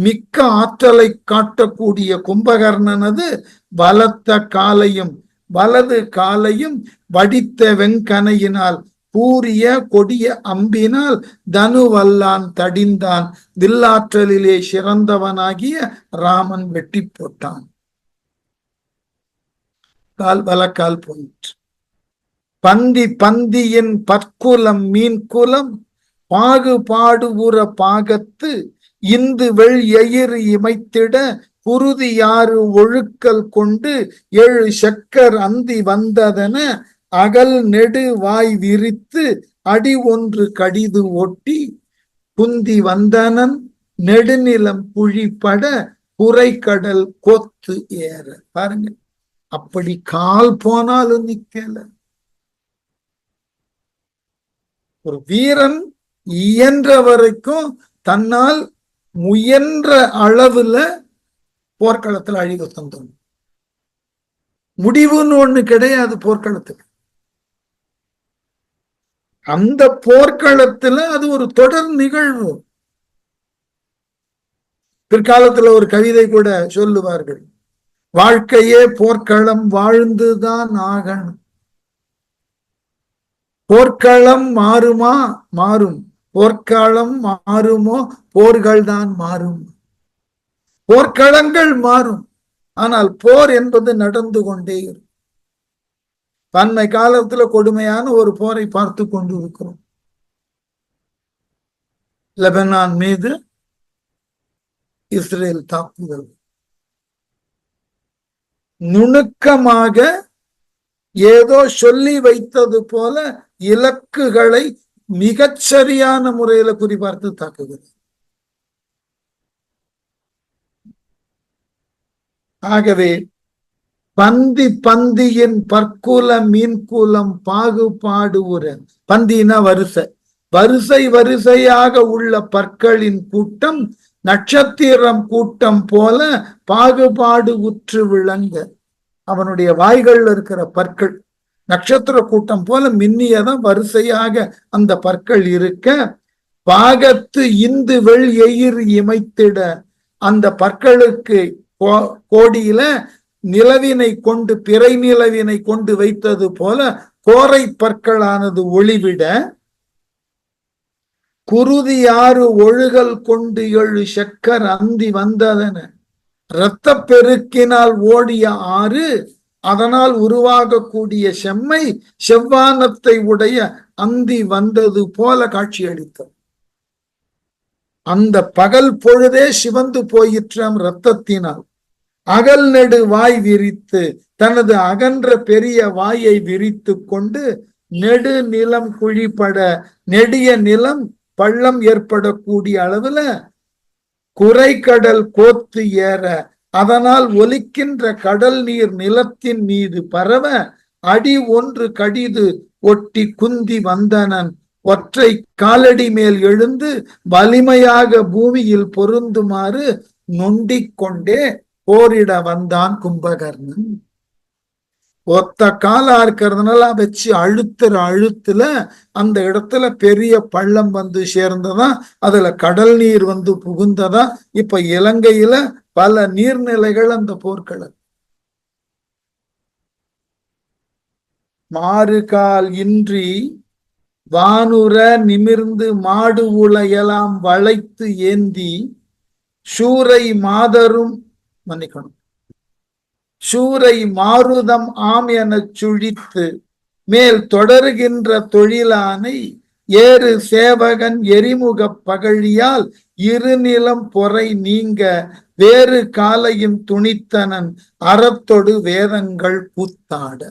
மிக்க ஆற்றலை காட்டக்கூடிய கும்பகர்ணனது பலத்த காலையும் வலது காலையும் வடித்த வெங்கனையினால் கூறிய கொடிய அம்பினால் தனுவல்லான் தடிந்தான். வில்லாற்றலிலே சிறந்தவனாகிய ராமன் வெட்டி போட்டான். கால் வலக்கால் போயிற்று. பந்தி பந்தியின் பற்குலம் மீன் குலம் பாகுபாடு உற பாகத்து இந்து வெள் எயிறு இமைத்திட குருதி 6 ஒழுக்கல் கொண்டு 7 சக்கர் அந்தி வந்ததென அகல் நெடு வாய் விரித்து அடி ஒன்று கடிது ஒட்டி குந்தி வந்தனன் நெடுநிலம் குழிப்பட குறைக்கடல் கொத்து ஏற. பாருங்க, அப்படி கால் போனாலும் நிக்கல. ஒரு வீரன் இயன்ற வரைக்கும் தன்னால் முயன்ற அளவுல போர்க்களத்துல அழிவு தந்தோம். முடிவுன்னு ஒண்ணு கிடையாது போர்க்களத்துக்கு. அந்த போர்க்களத்துல அது ஒரு தொடர் நிகழ்வு. பிற்காலத்துல ஒரு கவிதை கூட சொல்லுவார்கள், வாழ்க்கையே போர்க்களம் வாழ்ந்துதான் ஆகணும். போர்க்களம் மாறுமா? மாறும். போர்க்களம் மாறுமோ? போர்கள் தான் மாறும். போர்க்களங்கள் மாறும், ஆனால் போர் என்பது நடந்து கொண்டே இருக்கும். பன்மை காலத்துல கொடுமையான ஒரு போரை பார்த்து கொண்டு இருக்கிறோம். லெபனான் மீது இஸ்ரேல் தாக்குதல் நுணுக்கமாக ஏதோ சொல்லி வைத்தது போல இலக்குகளை மிகச்சரியான முறையில குறிபார்த்து தாக்குகிறது. ஆகவே பந்தியின் பற்குல மீன்குலம் பாகுபாடு உற. பந்தினா வரிசையாக உள்ள பற்களின் கூட்டம் நட்சத்திரம் கூட்டம் போல பாகுபாடு உற்று விளங்க. அவனுடைய வாய்கள்ல இருக்கிற பற்கள் நட்சத்திர கூட்டம் போல மின்னியதான் வரிசையாக அந்த பற்கள் இருக்க, பாகத்து இந்து வெள் எயிர் இமைத்திட. அந்த பற்களுக்கு கோடியில நிலவினை கொண்டு பிறை நிலவினை கொண்டு வைத்தது போல கோரை பற்களானது ஒளிவிட, குருதி ஆறு ஒழுகல் கொண்டு எழு செக்கர் அந்தி வந்ததென. இரத்த பெருக்கினால் ஓடிய ஆறு, அதனால் உருவாகக்கூடிய செம்மை செவ்வானத்தை உடைய அந்தி வந்தது போல காட்சியளித்தது. அந்த பகல் பொழுதே சிவந்து போயிற்றாம் இரத்தத்தினால். அகல் நெடு வாய் விரித்து, தனது அகன்ற பெரிய வாயை விரித்து கொண்டு நெடு நிலம் குழிப்பட, நெடிய நிலம் பள்ளம் ஏற்படக்கூடிய அளவுல குறைகடல் கோத்து ஏற, அதனால் ஒலிக்கின்ற கடல் நீர் நிலத்தின் மீது பரவ, அடி ஒன்று கடிது ஒட்டி குந்தி வந்தனன் ஒற்றை காலடி மேல் எழுந்து வலிமையாக பூமியில் பொருந்துமாறு நொண்டிக் கொண்டே போரிட வந்தான் கும்பகர்ணன். ஒத்த காலா இருக்கிறதுனால வச்சு அழுத்துல அந்த இடத்துல பெரிய பள்ளம் வந்து சேர்ந்ததா, அதுல கடல் நீர் வந்து புகுந்ததா. இப்ப இலங்கையில பல நீர்நிலைகள் அந்த போர்க்களம். மாறுகால் இன்றி வானுர நிமிர்ந்து மாடு உலையெல்லாம் வளைத்து ஏந்தி சூரை மாதரும் மன்னிக்கணும் சூரை மாருதம் ஆம் எனச் சுழித்து மேல் தொடருகின்ற தொழிலானை ஏறு சேவகன் எரிமுக பகழியால் இருநிலம் பொறை நீங்க வேறு காலையும் துணித்தனன் அறத்தொடு வேதங்கள் கூத்தாட.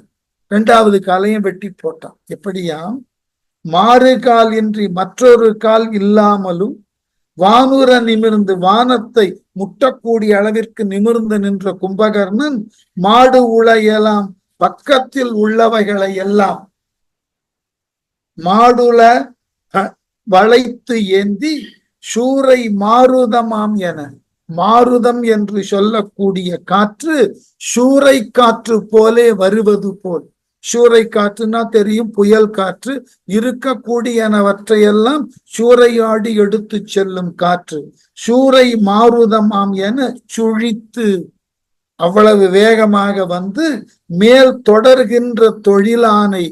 இரண்டாவது காலையும் வெட்டி போட்டான். எப்படியாம்? மாறு கால் இன்றி மற்றொரு கால் இல்லாமலும் வானுர நிமிர்ந்து வானத்தை முட்டக்கூடிய அளவிற்கு நிமிர்ந்து நின்ற கும்பகர்ணன் மாடு உளையெல்லாம் பக்கத்தில் உள்ளவைகளை எல்லாம் மாடுல வளைத்து ஏந்தி சூரை மாருதமாம் என, மாருதம் என்று சொல்லக்கூடிய காற்று சூறை காற்று போலே வருவது போல். சூறை காற்றுனா தெரியும், புயல் காற்று. இருக்கக்கூடியனவற்றையெல்லாம் சூறையாடி எடுத்து செல்லும் காற்று. சூறை மாருதமாம் என சுழித்து அவ்வளவு வேகமாக வந்து மேல் தொடர்கின்ற தொழிலானை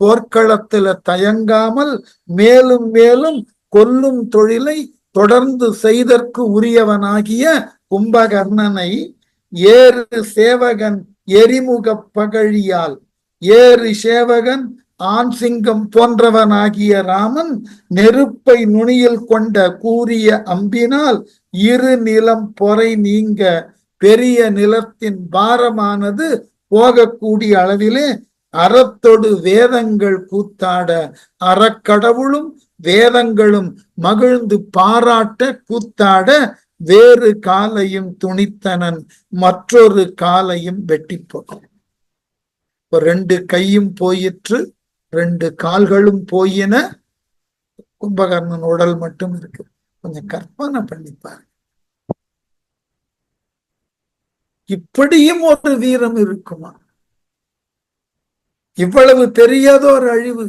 போர்க்களத்துல தயங்காமல் மேலும் மேலும் கொல்லும் தொழிலை தொடர்ந்து செய்தற்கு உரியவனாகிய கும்பகர்ணனை ஏறு சேவகன் எரிமுக பகழியால், ஏறு சேவகன் ஆண் சிங்கம் போன்றவனாகிய ராமன் நெருப்பை நுனியில் கொண்ட கூறிய அம்பினால் இரு நிலம் பொறை நீங்க பெரிய நிலத்தின் பாரமானது போகக்கூடிய அளவிலே அறத்தொடு வேதங்கள் கூத்தாட, அறக்கடவுளும் வேதங்களும் மகிழ்ந்து பாராட்ட கூத்தாட வேறு காலையும் துணித்தனன் மற்றொரு காலையும் வெட்டி போகும். ரெண்டு கையும் போயிற்று, ரெண்டு கால்களும் போயின, கும்பகர்ணன் உடல் மட்டும் இருக்கு. கொஞ்சம் கற்பனை பண்ணிப்பாரு. இப்படியும் ஒரு வீரம் இருக்குமா? இவ்வளவு தெரியாத ஒரு அழிவு.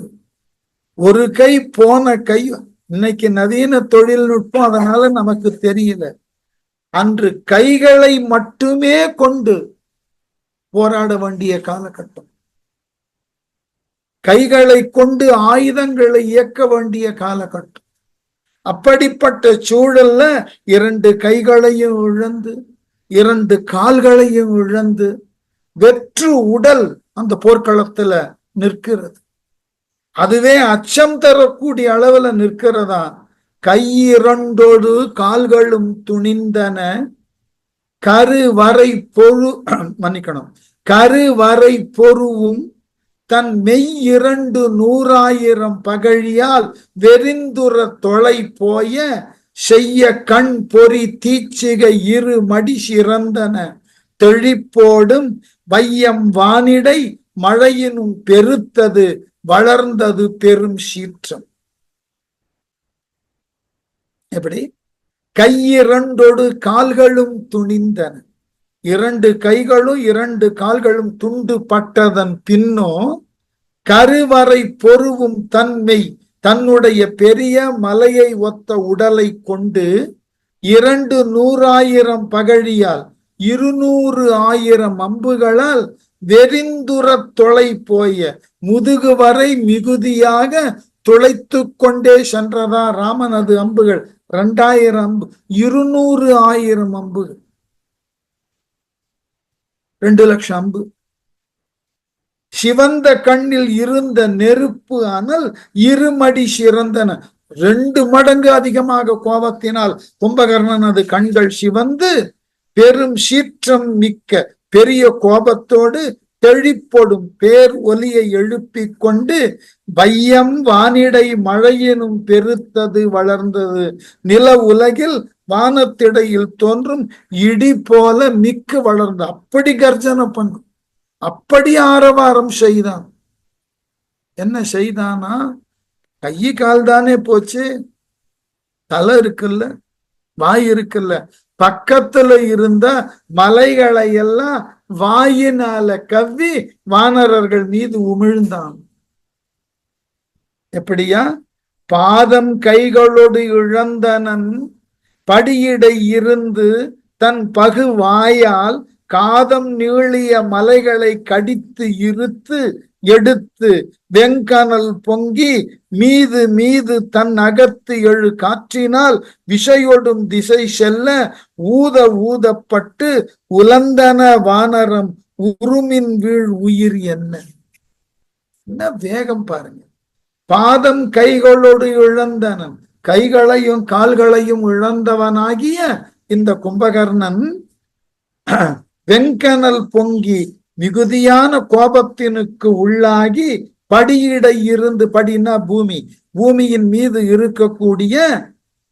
ஒரு கை போன கை. இன்னைக்கு நவீன தொழில்நுட்பம், அதனால நமக்கு தெரியல. அன்று கைகளை மட்டுமே கொண்டு போராட வேண்டிய காலகட்டம். கைகளை கொண்டு ஆயுதங்களை இயக்க வேண்டிய காலகட்டம். அப்படிப்பட்ட சூழல்ல இரண்டு கைகளையும் இழந்து, இரண்டு கால்களையும் இழந்து, வெற்று உடல் அந்த போர்க்களத்துல நிற்கிறது. அதுவே அச்சம் தரக்கூடிய அளவுல நிற்கிறதா. கை இரண்டோடு கால்களும் துணிந்தன கருவறை பொரு மன்னிக்கணும் கருவறை பொருவும் தன் மெய் 200,000 பகழியால் வெறிந்துர தொலை போய செய்ய கண் பொறி தீச்சிகை 2 மடி சிறந்தன தெழிப்போடும் வையம் வானிடை மழையினும் பெருத்தது வளர்ந்தது பெரும் சீற்றம். எப்படி? கையிரண்டொடு கால்களும் துணிந்தன. 2 கைகளும் 2 கால்களும் துண்டு பட்டதன் பின்னோ கருவறை பொருவும் தன்மை தன்னுடைய பெரிய மலையை ஒத்த உடலை கொண்டு 200,000 பகழியால் 200,000 அம்புகளால் வெறிந்துர தொலை போய முதுகு வரை மிகுதியாக துளைத்து கொண்டே சென்றதா ராமனது அம்புகள். 2000 அம்பு, 200,000 அம்புகள், 2 லட்சம் அம்பு. சிவந்த கண்ணில் இருந்த நெருப்பு அனல் 2 மடி சிறந்தன. 2 மடங்கு அதிகமாக கோபத்தினால் கும்பகர்ணனது கண்கள் சிவந்து பெரும் சீற்றம் மிக்க பெரிய கோபத்தோடு தெழிப்பொடும் பேர் ஒலியை எழுப்பிக் கொண்டு வையம் வானிடை மழையினும் பெருத்தது வளர்ந்தது. நில உலகில் வானத்திடையில் தோன்றும் இடி போல மிக்க வளர்ந்து அப்படி கர்ஜனை பண்ணும், அப்படி ஆரவாரம் செய்தான். என்ன செய்தானா? கை கால் தானே போச்சு, தலை இருக்குல்ல, வாய் இருக்குல்ல, பக்கத்துல இருந்த மலைகளை எல்லாம் வாயினால கவ்வி வானரர்கள் மீது உமிழ்ந்தான். எப்படியா? பாதம் கைகளோடு இழந்தனன் படியிடை இருந்து தன் பகு வாயால் காதம் நீளிய மலைகளை கடித்து இருத்து எடுத்து வெங்கனல் பொங்கி மீது மீது தன் அகத்து எழு காற்றினால் விஷயொடும் திசை செல்ல ஊத ஊதப்பட்டு உலந்தன வானரம் உருமின் வீழ் உயிர். என்ன வேகம் பாருங்க! பாதம் கைகளோடு இழந்தனன், கைகளையும் கால்களையும் இழந்தவனாகிய இந்த கும்பகர்ணன் வெங்கனல் பொங்கி மிகுதியான கோபத்தினுக்கு உள்ளாகி படியிடை இருந்து, படினா பூமி, பூமியின் மீது இருக்கக்கூடிய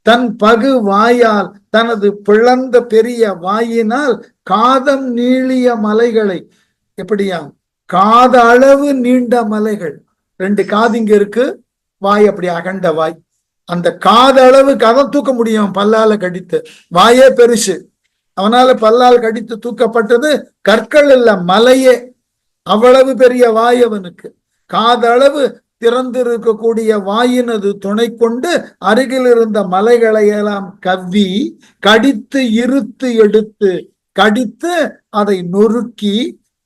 தன் பகு வாயால் தனது பிளந்த பெரிய வாயினால் காதம் நீளிய மலைகளை, எப்படியா? காத அளவு நீண்ட மலைகள். 2 காது இங்க இருக்கு, வாய் அப்படி அகண்ட வாய். அந்த காத அளவுக்கு அதை தூக்க முடியும் பல்லால கடித்து. வாயே பெருசு, அவனால பல்லால் கடித்து தூக்கப்பட்டது கற்கள் இல்ல, மலையே. அவ்வளவு பெரிய வாய் அவனுக்கு. காதளவு திறந்திருக்கக்கூடிய வாயினது துணை கொண்டு அருகில் இருந்த மலைகளை எல்லாம் கவ்வி கடித்து இருத்து எடுத்து கடித்து அதை நொறுக்கி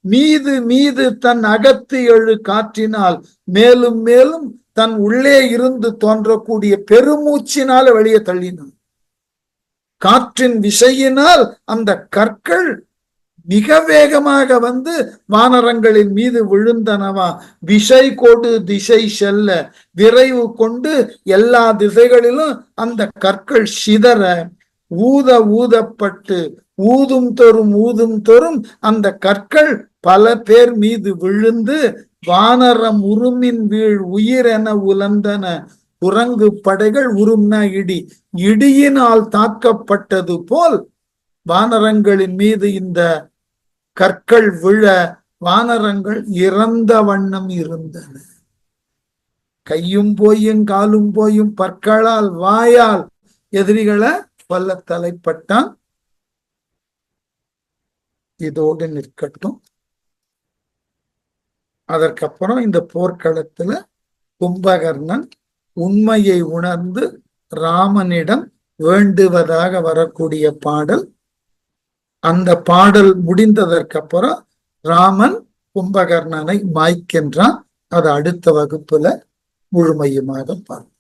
மீது மீது தன் அகத்து எழு காற்றினால் மேலும் மேலும் தன் உள்ளே இருந்து தோன்றக்கூடிய பெருமூச்சினால வெளியே தள்ளினான். காற்றின் விசையினால் அந்த கற்கள் மிக வேகமாக வந்து வானரங்களின் மீது விழுந்தனவா. விசை கொடு திசை செல்ல, விரைவு கொண்டு எல்லா திசைகளிலும் அந்த கற்கள் சிதற ஊத ஊதப்பட்டு ஊதும் தோறும் அந்த கற்கள் பல பேர் மீது விழுந்து வானரம் உருமின் வீழ் உயிர் என உலர்ந்தன. குரங்கு படைகள், உரும்னா இடி, இடியினால் தாக்கப்பட்டது போல் வானரங்களின் மீது இந்த கற்கள் விழ வானரங்கள் இறந்த வண்ணம் இருந்தன. கையும் போயும் காலும் போயும் பற்களால் வாயால் எதிரிகளை கொல்ல தலைப்பட்டான். இதோடு நிற்கட்டும். அதற்கப்புறம் இந்த போர்க்களத்துல கும்பகர்ணன் உண்மையை உணர்ந்து ராமனிடம் வேண்டுவதாக வரக்கூடிய பாடல். அந்த பாடல் முடிந்ததற்கு அப்புறம் ராமன் கும்பகர்ணனை மாய்க்கின்றான். அது அடுத்த வகுப்புல முழுமையுமாக பார்ப்போம்.